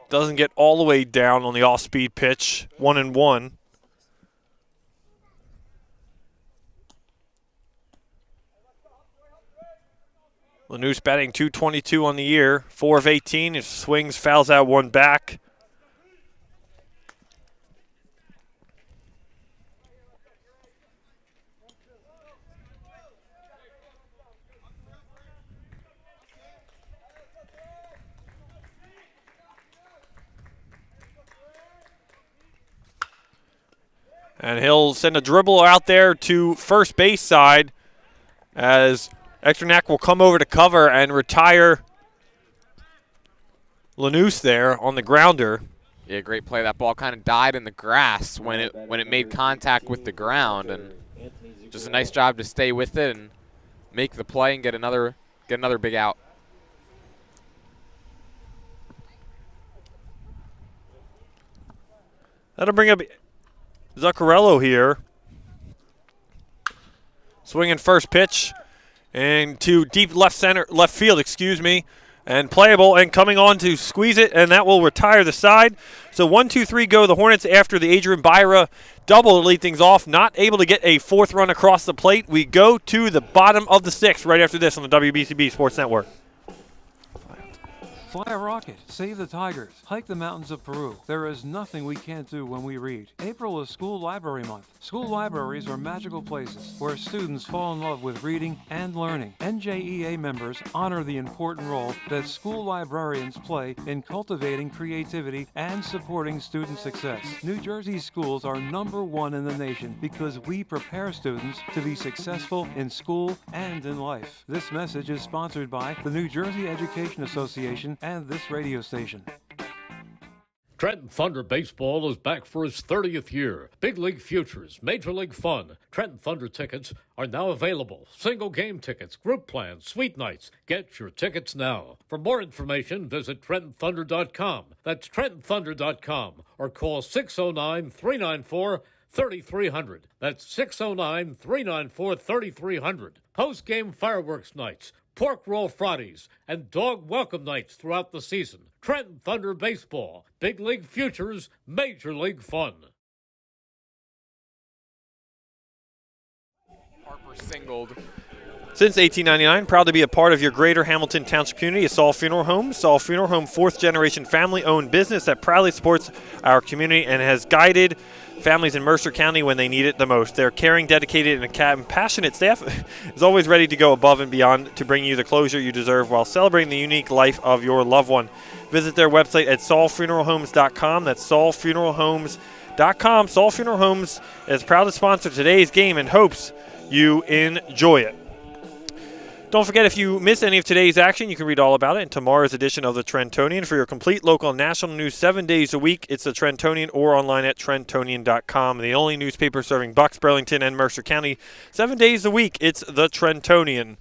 doesn't get all the way down on the off-speed pitch. 1-1. Lanous batting .222 on the year, 4 of 18. His swings, fouls out one back. And he'll send a dribbler out there to first base side as Echternach will come over to cover and retire Lanous there on the grounder. Yeah, great play. That ball kind of died in the grass when it made contact with the ground, and just a nice job to stay with it and make the play and get another big out. That'll bring up Zuccarello here. Swinging first pitch and to deep left field, and playable and coming on to squeeze it, and that will retire the side. So 1-2-3 go the Hornets after the Adrian Byra double to lead things off. Not able to get a 4th run across the plate. We go to the bottom of the 6th right after this on the WBCB Sports Network. Fly a rocket, save the tigers, hike the mountains of Peru. There is nothing we can't do when we read. April is School Library Month. School libraries are magical places where students fall in love with reading and learning. NJEA members honor the important role that school librarians play in cultivating creativity and supporting student success. New Jersey schools are #1 in the nation because we prepare students to be successful in school and in life. This message is sponsored by the New Jersey Education Association and this radio station. Trenton Thunder Baseball is back for its 30th year. Big League Futures, Major League Fun. Trenton Thunder tickets are now available. Single game tickets, group plans, suite nights. Get your tickets now. For more information, visit TrentonThunder.com. That's TrentonThunder.com or call 609-394-3300. That's 609-394-3300. Post-game fireworks nights, pork roll Fridays, and dog welcome nights throughout the season. Trenton Thunder Baseball, Big League Futures, Major League Fun. Harper singled. Since 1899, proud to be a part of your greater Hamilton Township community is Saul Funeral Home. Saul Funeral Home, 4th-generation family-owned business that proudly supports our community and has guided families in Mercer County when they need it the most. Their caring, dedicated, and passionate staff is always ready to go above and beyond to bring you the closure you deserve while celebrating the unique life of your loved one. Visit their website at saulfuneralhomes.com. That's saulfuneralhomes.com. Saul Funeral Homes is proud to sponsor today's game and hopes you enjoy it. Don't forget, if you miss any of today's action, you can read all about it in tomorrow's edition of the Trentonian. For your complete local and national news 7 days a week, it's the Trentonian or online at Trentonian.com. The only newspaper serving Bucks, Burlington, and Mercer County 7 days a week, it's the Trentonian.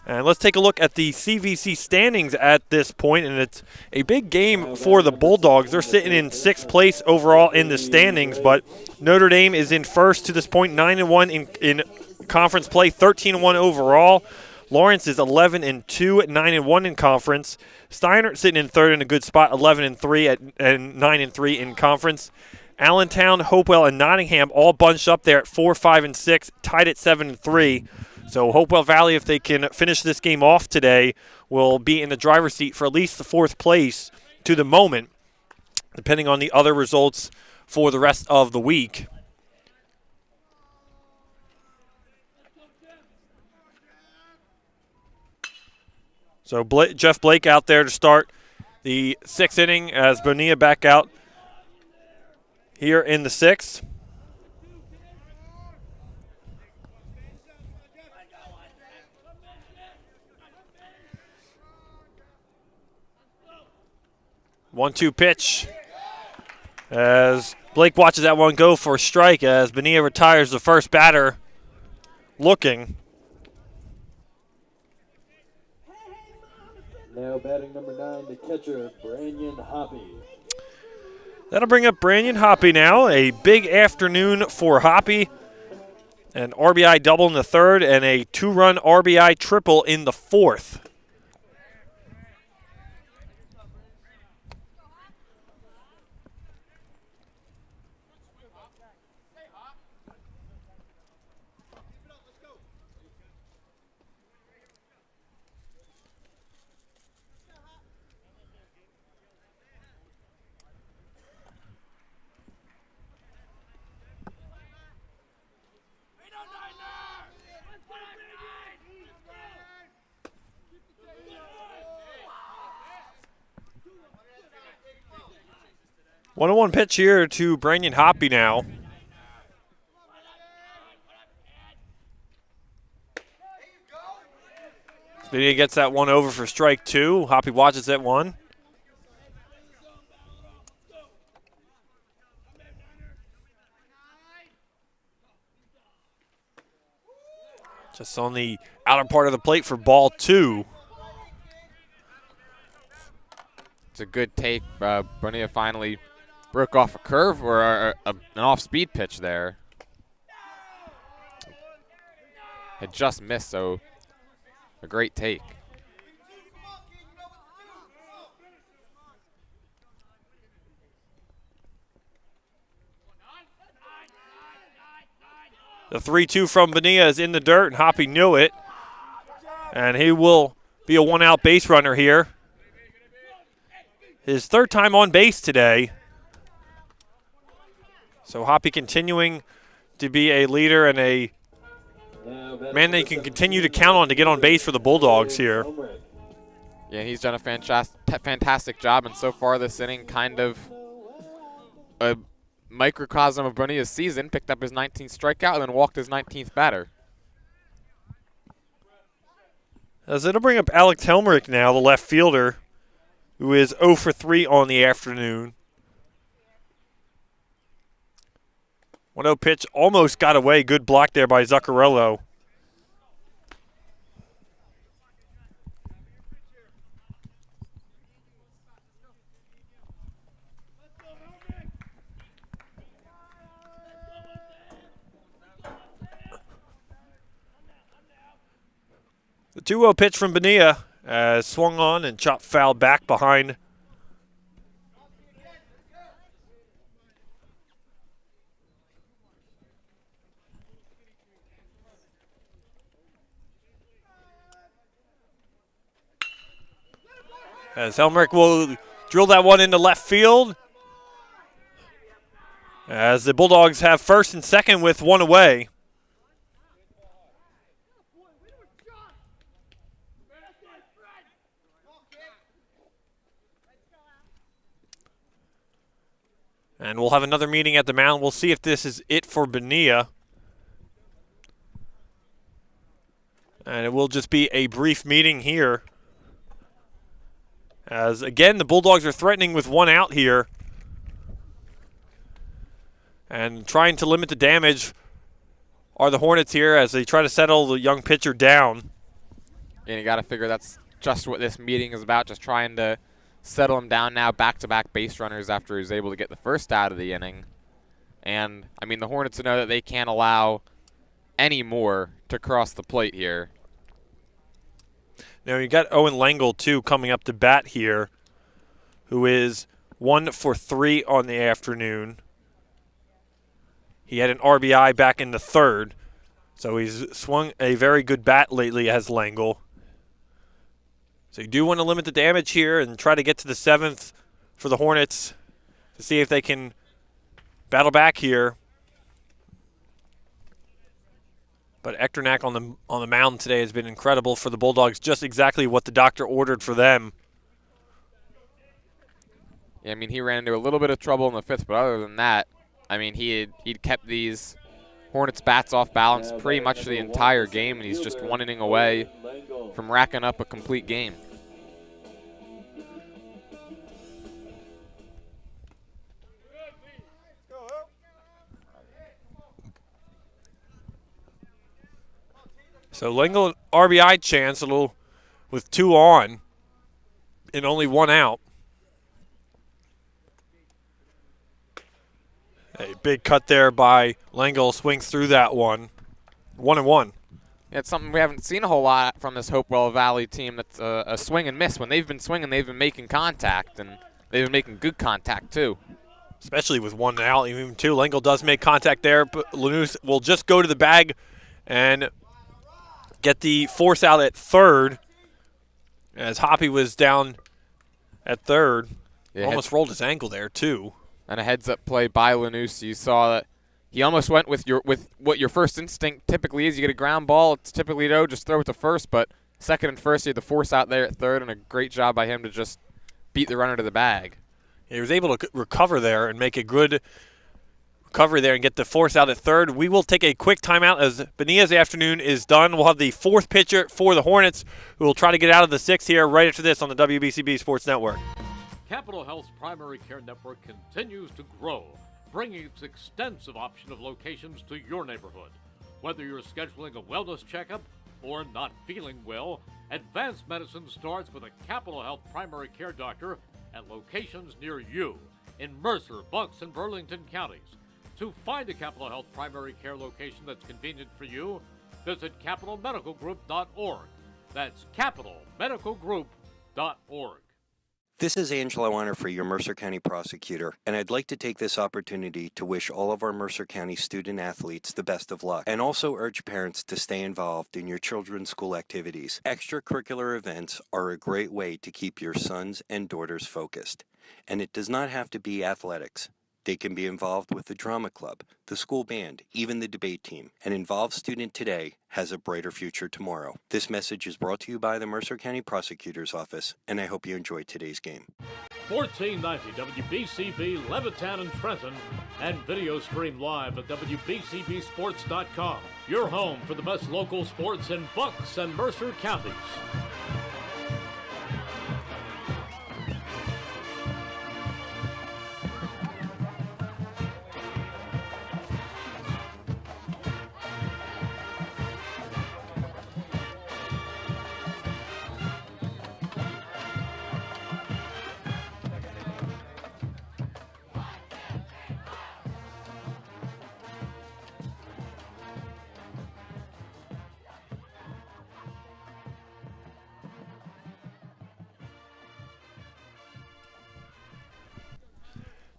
And let's take a look at the CVC standings at this point, and it's a big game for the Bulldogs. They're sitting in 6th place overall in the standings, but Notre Dame is in first to this point, 9-1 in conference play, 13-1 overall. Lawrence is 11-2 at 9-1 in conference. Steiner sitting in third in a good spot, 11-3 and 9-3 in conference. Allentown, Hopewell, and Nottingham all bunched up there at 4, 5, and 6, tied at 7-3. So Hopewell Valley, if they can finish this game off today, will be in the driver's seat for at least the 4th place to the moment, depending on the other results for the rest of the week. So Jeff Blake out there to start the 6th inning as Bonilla back out here in the 6th. One-two pitch as Blake watches that one go for a strike as Bonilla retires the first batter looking. Now batting number 9, the catcher, Branyan Hoppy. That'll bring up Branyan Hoppy now. A big afternoon for Hoppy. An RBI double in the 3rd and a 2-run RBI triple in the 4th. One-on-one pitch here to Branyan Hoppy now. Bonilla gets that one over for strike 2. Hoppy watches that one. Just on the outer part of the plate for ball 2. It's a good take. Bonilla finally broke off a curve or an off-speed pitch there. It just missed, so a great take. The 3-2 from Bonilla is in the dirt, and Hoppy knew it. And he will be a one-out base runner here. his third time on base today. So Hoppy continuing to be a leader and a man they can continue to count on to get on base for the Bulldogs here. Yeah, he's done a fantastic job, and so far this inning kind of a microcosm of Bonilla's season. Picked up his 19th strikeout and then walked his 19th batter. As it'll bring up Alex Helmerich now, the left fielder, who is 0 for 3 on the afternoon. 1-0 pitch almost got away. Good block there by Zuccarello. The 2-0 pitch from Bonilla swung on and chopped foul back behind. As Helmerich will drill that one into left field. As the Bulldogs have first and second with one away. And we'll have another meeting at the mound. We'll see if this is it for Bonilla. And it will just be a brief meeting here. As, again, the Bulldogs are threatening with one out here. And trying to limit the damage are the Hornets here as they try to settle the young pitcher down. And you got to figure that's just what this meeting is about, just trying to settle him down now, back-to-back base runners after he was able to get the first out of the inning. And, I mean, the Hornets know that they can't allow any more to cross the plate here. Now you got Owen Langle, too, coming up to bat here, who is 1 for 3 on the afternoon. He had an RBI back in the third, so he's swung a very good bat lately as Langle. So you do want to limit the damage here and try to get to the 7th for the Hornets to see if they can battle back here. But Echternak on the mound today has been incredible for the Bulldogs, just exactly what the doctor ordered for them. Yeah, I mean, he ran into a little bit of trouble in the 5th, but other than that, I mean, he'd kept these Hornets bats off balance pretty much the entire game, and he's just 1 inning away from racking up a complete game. So Langle RBI chance with 2 on and only 1 out. A big cut there by Langle, swings through that one. 1-1. Yeah, it's something we haven't seen a whole lot from this Hopewell Valley team. That's a swing and miss. When they've been swinging, they've been making contact, and they've been making good contact too. Especially with 1 out, even 2. Langle does make contact there, but Lanús will just go to the bag and get the force out at third as Hoppy was down at third. Yeah, almost rolled his ankle there too. And a heads-up play by Lanús. You saw that he almost went with what your first instinct typically is. You get a ground ball, it's typically just throw it to first, but second and first, he had the force out there at third, and a great job by him to just beat the runner to the bag. He was able to recover there and make a good recovery there and get the force out at third. We will take a quick timeout as Bonilla's afternoon is done. We'll have the 4th pitcher for the Hornets, who will try to get out of the 6th here right after this on the WBCB Sports Network. Capital Health's primary care network continues to grow, bringing its extensive option of locations to your neighborhood. Whether you're scheduling a wellness checkup or not feeling well, advanced medicine starts with a Capital Health primary care doctor at locations near you in Mercer, Bucks, and Burlington counties. To find a Capital Health primary care location that's convenient for you, visit capitalmedicalgroup.org. That's capitalmedicalgroup.org. This is Angelo Weiner for your Mercer County prosecutor, and I'd like to take this opportunity to wish all of our Mercer County student athletes the best of luck, and also urge parents to stay involved in your children's school activities. Extracurricular events are a great way to keep your sons and daughters focused. And it does not have to be athletics. They can be involved with the drama club, the school band, even the debate team. An involved student today has a brighter future tomorrow. This message is brought to you by the Mercer County Prosecutor's Office, and I hope you enjoyed today's game. 1490 WBCB Levitan and Trenton, and video stream live at WBCBsports.com. Your home for the best local sports in Bucks and Mercer counties.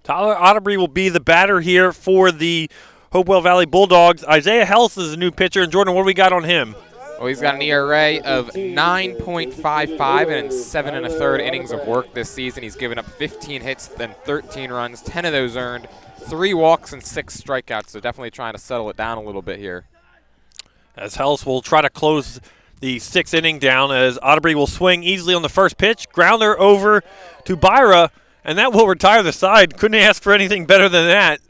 Tyler Otterbury will be the batter here for the Hopewell Valley Bulldogs. Isaiah Hells is a new pitcher. And, Jordan, what do we got on him? Well, he's got an ERA of 9.55 and in 7 1/3 innings of work this season. He's given up 15 hits and 13 runs, 10 of those earned, 3 walks and 6 strikeouts. So definitely trying to settle it down a little bit here. As Hells will try to close the 6th inning down, as Otterbury will swing easily on the first pitch. Grounder over to Byra, and that will retire the side. Couldn't ask for anything better than that.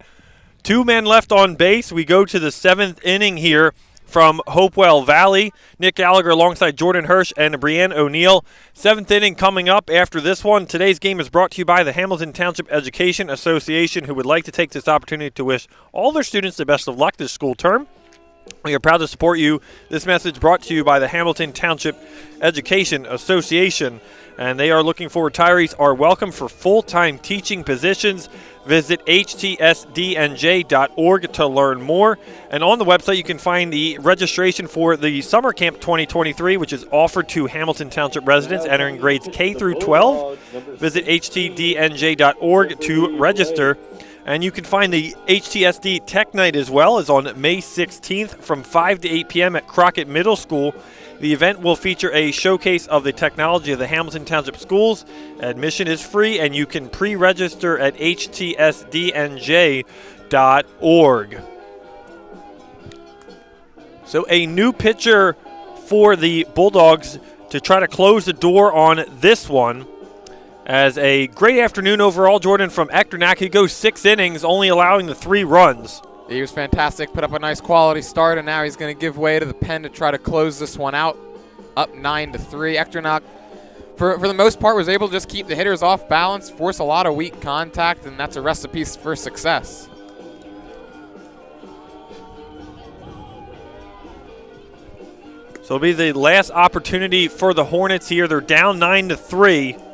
2 men left on base. We go to the 7th inning here from Hopewell Valley. Nick Gallagher alongside Jordan Hirsch and Brianne O'Neill. 7th inning coming up after this one. Today's game is brought to you by the Hamilton Township Education Association, who would like to take this opportunity to wish all their students the best of luck this school term. We are proud to support you. This message brought to you by the Hamilton Township Education Association. And they are looking for retirees are welcome for full-time teaching positions. Visit htsdnj.org to learn more. And on the website, you can find the registration for the Summer Camp 2023, which is offered to Hamilton Township residents entering grades K through 12. Visit htdnj.org to register. And you can find the HTSD Tech Night as well as on May 16th from 5 to 8 p.m. at Crockett Middle School. The event will feature a showcase of the technology of the Hamilton Township schools. Admission is free, and you can pre-register at htsdnj.org. So a new pitcher for the Bulldogs to try to close the door on this one. As a great afternoon overall, Jordan, from Echternach. He goes 6 innings, only allowing the 3 runs. He was fantastic, put up a nice quality start, and now he's going to give way to the pen to try to close this one out, up 9-3. Echternach, for the most part, was able to just keep the hitters off balance, force a lot of weak contact, and that's a recipe for success. So it'll be the last opportunity for the Hornets here. They're down 9-3.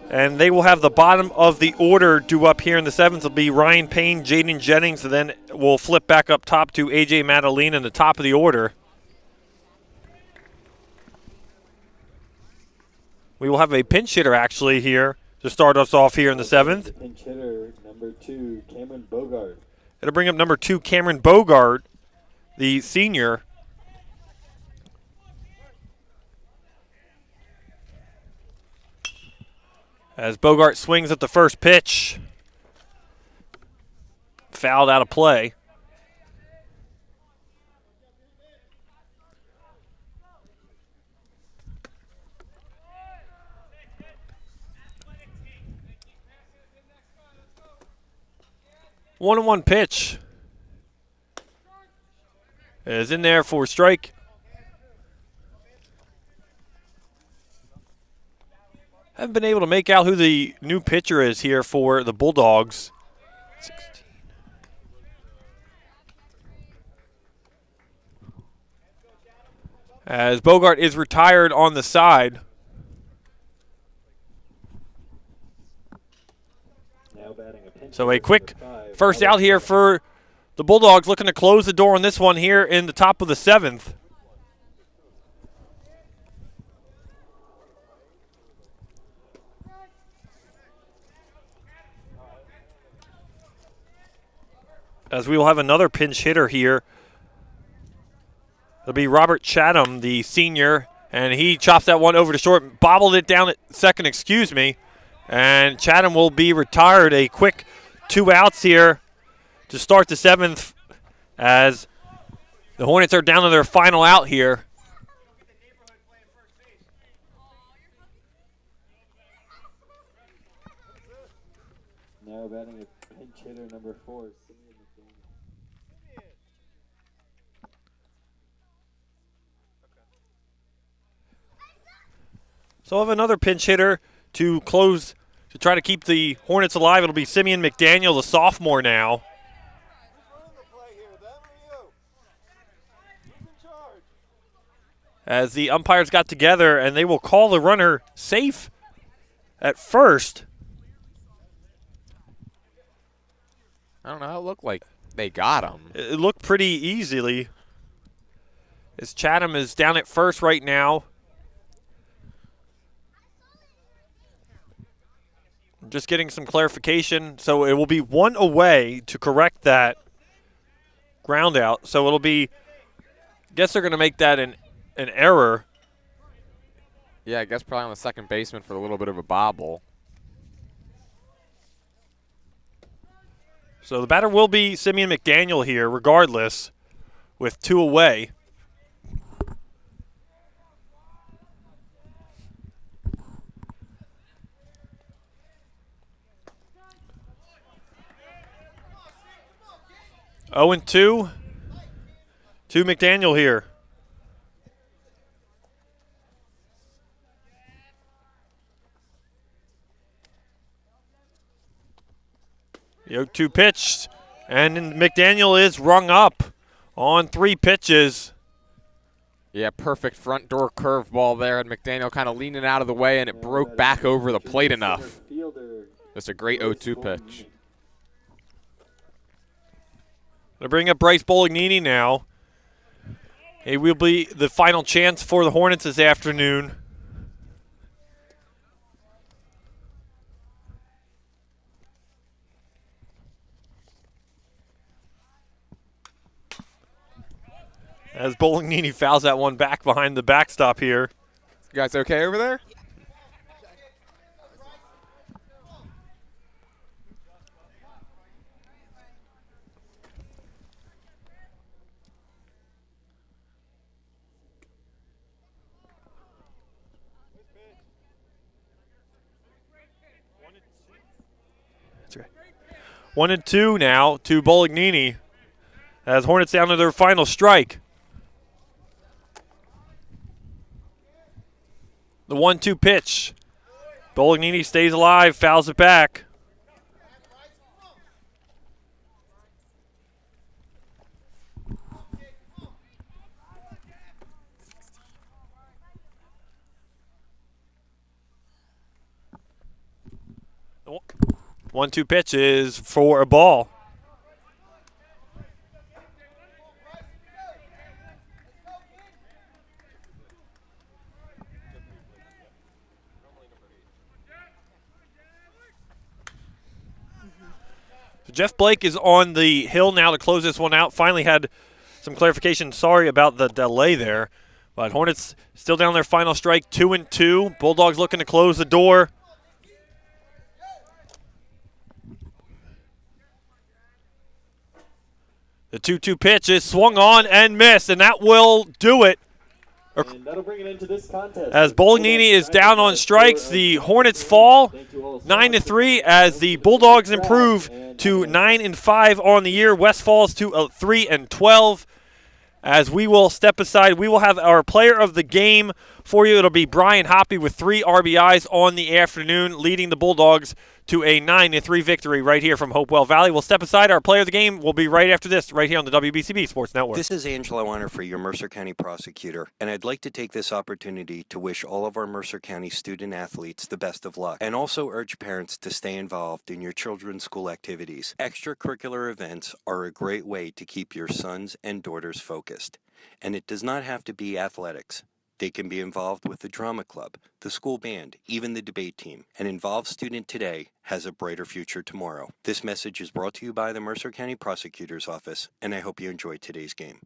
And they will have the bottom of the order due up here in the 7th. It'll be Ryan Payne, Jaden Jennings, and then we'll flip back up top to A.J. Madeline in the top of the order. We will have a pinch hitter actually here to start us off here in the 7th. Pinch hitter, number 2, Cameron Bogart. It'll bring up number 2, Cameron Bogart, the senior. As Bogart swings at the first pitch. Fouled out of play. One-on-one pitch is in there for strike. Haven't been able to make out who the new pitcher is here for the Bulldogs. 16. As Bogart is retired on the side. So a quick first out here for the Bulldogs, looking to close the door on this one here in the top of the 7th. As we will have another pinch hitter here. It'll be Robert Chatham, the senior, And he chops that one over to short, bobbled it down at second, and Chatham will be retired. A quick 2 outs here to start the 7th as the Hornets are down to their final out here. Now batting a pinch hitter number 4. So we'll have another pinch hitter to close, to try to keep the Hornets alive. It'll be Simeon McDaniel, the sophomore now. As the umpires got together, and they will call the runner safe at first. I don't know. It looked like they got him. It looked pretty easily. As Chatham is down at first right now. Just getting some clarification. So it will be 1 away to correct that ground out. So it'll be, I guess they're going to make that an error. Yeah, I guess probably on the second baseman for a little bit of a bobble. So the batter will be Simeon McDaniel here, regardless, with 2 away. Oh and 2 to McDaniel here. The 0-2 pitch, and McDaniel is rung up on 3 pitches. Yeah, perfect front door curveball there, and McDaniel kind of leaning out of the way, and it broke back over the plate enough. Just a great 0-2 pitch. They bring up Bryce Bolognini now. It will be the final chance for the Hornets this afternoon. As Bolognini fouls that one back behind the backstop here. You guys okay over there? That's right. 1-2 now to Bolognini as Hornets down to their final strike. The 1-2 pitch. Bolognini stays alive, fouls it back. The 1-2 pitch is for a ball. Jeff Blake is on the hill now to close this one out. Finally had some clarification. Sorry about the delay there. But Hornets still down their final strike, 2-2. Bulldogs looking to close the door. The 2-2 pitch is swung on and missed, and that will do it. And that'll bring it into this contest. As Bolognini is down on strikes, the Hornets fall 9-3 as the Bulldogs improve to 9-5 on the year. West falls to 3-12. As we will step aside, we will have our player of the game for you. It'll be Brian Hoppy with 3 RBIs on the afternoon, leading the Bulldogs to a 9-3 victory right here from Hopewell Valley. We'll step aside. Our player of the game will be right after this, right here on the WBCB Sports Network. This is Angelo Honor, your Mercer County prosecutor, and I'd like to take this opportunity to wish all of our Mercer County student athletes the best of luck, and also urge parents to stay involved in your children's school activities. Extracurricular events are a great way to keep your sons and daughters focused, and it does not have to be athletics. They can be involved with the drama club, the school band, even the debate team. An involved student today has a brighter future tomorrow. This message is brought to you by the Mercer County Prosecutor's Office, and I hope you enjoyed today's game.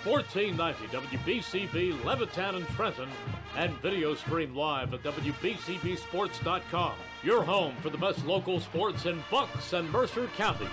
1490 WBCB Levittown and Trenton, and video stream live at WBCBsports.com. Your home for the best local sports in Bucks and Mercer counties.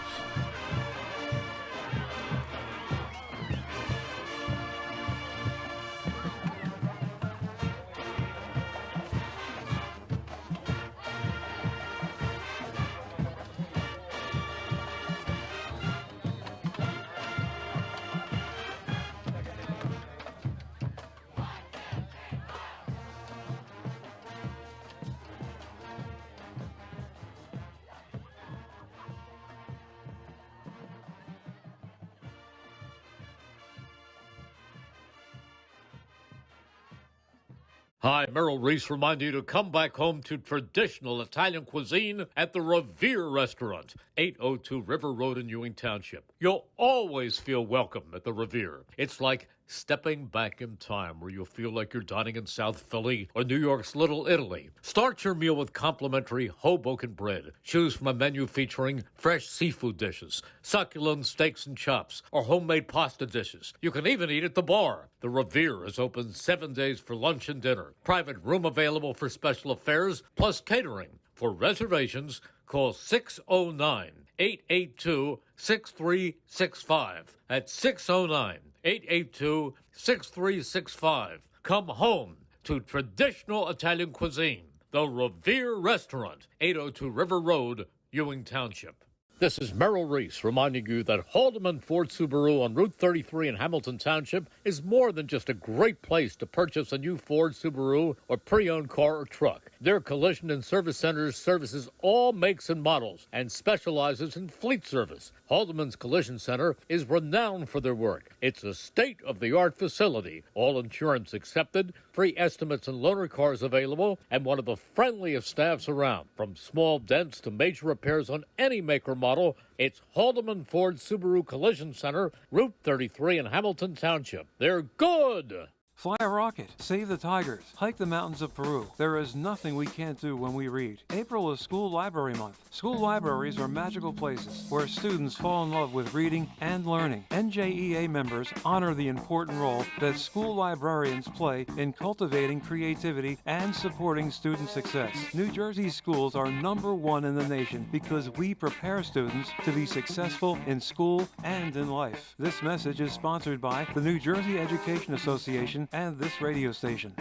Hi, Merrill Reese reminding you to come back home to traditional Italian cuisine at the Revere Restaurant, 802 River Road in Ewing Township. You'll always feel welcome at the Revere. It's like stepping back in time where you'll feel like you're dining in South Philly or New York's Little Italy. Start your meal with complimentary Hoboken bread. Choose from a menu featuring fresh seafood dishes, succulent steaks and chops, or homemade pasta dishes. You can even eat at the bar. The Revere is open 7 days for lunch and dinner. Private room available for special affairs, plus catering. For reservations, call 609-882-6365. That's 609-882-6365. Come home to traditional Italian cuisine. The Revere Restaurant, 802 River Road, Ewing Township. This is Merrill Reese reminding you that Haldeman Ford Subaru on Route 33 in Hamilton Township is more than just a great place to purchase a new Ford, Subaru, or pre-owned car or truck. Their collision and service centers services all makes and models and specializes in fleet service. Haldeman's Collision Center is renowned for their work. It's a state-of-the-art facility, all insurance accepted, free estimates and loaner cars available, and one of the friendliest staffs around. From small dents to major repairs on any make or model, it's Haldeman Ford Subaru Collision Center, Route 33 in Hamilton Township. They're good! Fly a rocket, save the tigers, hike the mountains of Peru. There is nothing we can't do when we read. April is School Library Month. School libraries are magical places where students fall in love with reading and learning. NJEA members honor the important role that school librarians play in cultivating creativity and supporting student success. New Jersey schools are #1 in the nation because we prepare students to be successful in school and in life. This message is sponsored by the New Jersey Education Association and this radio station.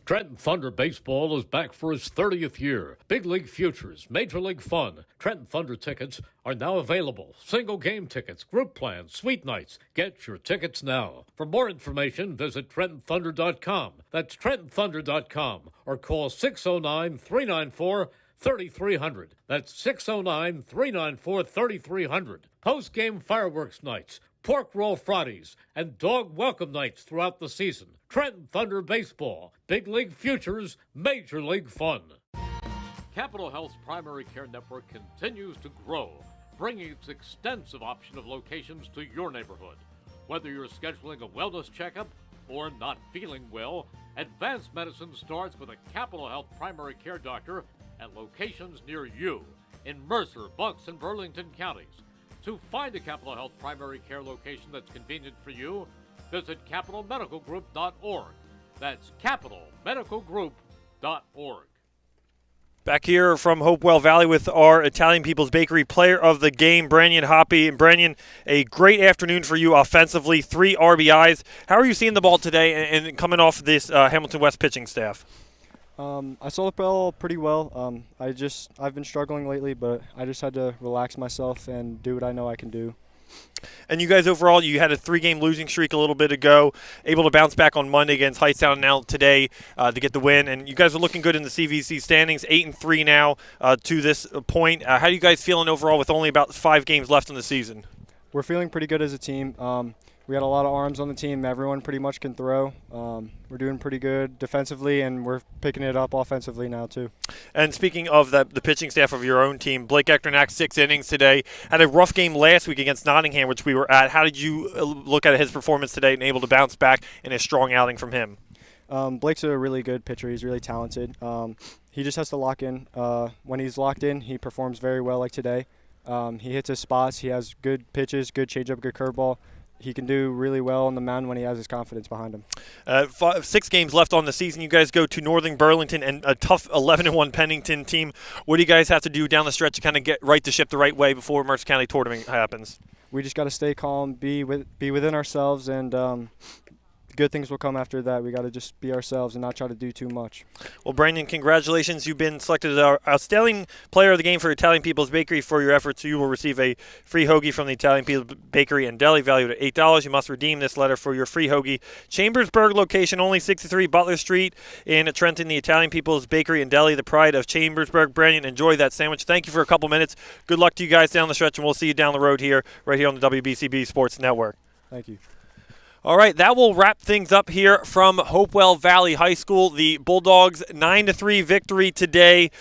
Trenton Thunder Baseball is back for its 30th year. Big League Futures, Major League Fun. Trenton Thunder tickets are now available. Single game tickets, group plans, suite nights. Get your tickets now. For more information, visit TrentonThunder.com. That's TrentonThunder.com or call 609-394-3300. That's 609-394-3300. Post-game fireworks nights, pork roll Fridays, and dog welcome nights throughout the season. Trenton Thunder Baseball, Big League Futures, Major League Fun. Capital Health's primary care network continues to grow, bringing its extensive option of locations to your neighborhood. Whether you're scheduling a wellness checkup or not feeling well, advanced medicine starts with a Capital Health primary care doctor at locations near you in Mercer, Bucks, and Burlington counties. To find a Capital Health primary care location that's convenient for you, visit capitalmedicalgroup.org. That's capitalmedicalgroup.org. Back here from Hopewell Valley with our Italian People's Bakery player of the game, Branyan Hoppy. And Branyan, a great afternoon for you offensively, 3 RBIs. How are you seeing the ball today and coming off this Hamilton West pitching staff? I saw the ball pretty well. I've been struggling lately, but I just had to relax myself and do what I know I can do. And you guys overall, you had a 3-game losing streak a little bit ago, able to bounce back on Monday against Hightstown and now today to get the win. And you guys are looking good in the CVC standings, 8-3 now to this point. How are you guys feeling overall with only about 5 games left in the season? We're feeling pretty good as a team. We got a lot of arms on the team. Everyone pretty much can throw. We're doing pretty good defensively, and we're picking it up offensively now too. And speaking of the pitching staff of your own team, Blake Echternack, 6 innings today. Had a rough game last week against Nottingham, which we were at. How did you look at his performance today and able to bounce back in a strong outing from him? Blake's a really good pitcher. He's really talented. He just has to lock in. When he's locked in, he performs very well like today. He hits his spots. He has good pitches, good changeup, good curveball. he can do really well on the mound when he has his confidence behind him. 6 games left on the season. You guys go to Northern Burlington and a tough 11-1 Pennington team. What do you guys have to do down the stretch to kind of get right the ship the right way before Mercer County tournament happens? We just got to stay calm, be within ourselves, and good things will come after that. We got to just be ourselves and not try to do too much. Well, Brandon, congratulations. You've been selected as our outstanding player of the game for Italian People's Bakery for your efforts. You will receive a free hoagie from the Italian People's Bakery and Deli valued at $8. You must redeem this letter for your free hoagie. Chambersburg location, only 63 Butler Street in Trenton, the Italian People's Bakery and Deli, the pride of Chambersburg. Brandon, enjoy that sandwich. Thank you for a couple minutes. Good luck to you guys down the stretch, and we'll see you down the road right here on the WBCB Sports Network. Thank you. All right, that will wrap things up here from Hopewell Valley High School. The Bulldogs 9-3 victory today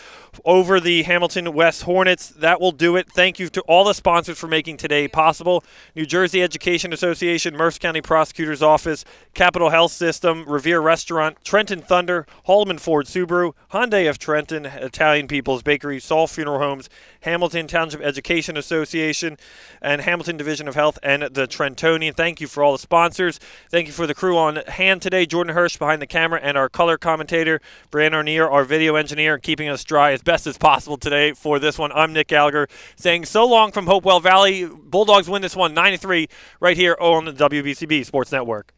over the Hamilton West Hornets. That will do it. Thank you to all the sponsors for making today possible. New Jersey Education Association, Mercer County Prosecutor's Office, Capital Health System, Revere Restaurant, Trenton Thunder, Haldeman Ford Subaru, Hyundai of Trenton, Italian People's Bakery, Saul Funeral Homes, Hamilton Township Education Association, and Hamilton Division of Health, and the Trentonian. Thank you for all the sponsors. Thank you for the crew on hand today. Jordan Hirsch behind the camera, and our color commentator, Brian Arnier, our video engineer, keeping us dry as best as possible today for this one. I'm Nick Gallagher saying so long from Hopewell Valley. Bulldogs win this one 9-3 right here on the WBCB Sports Network.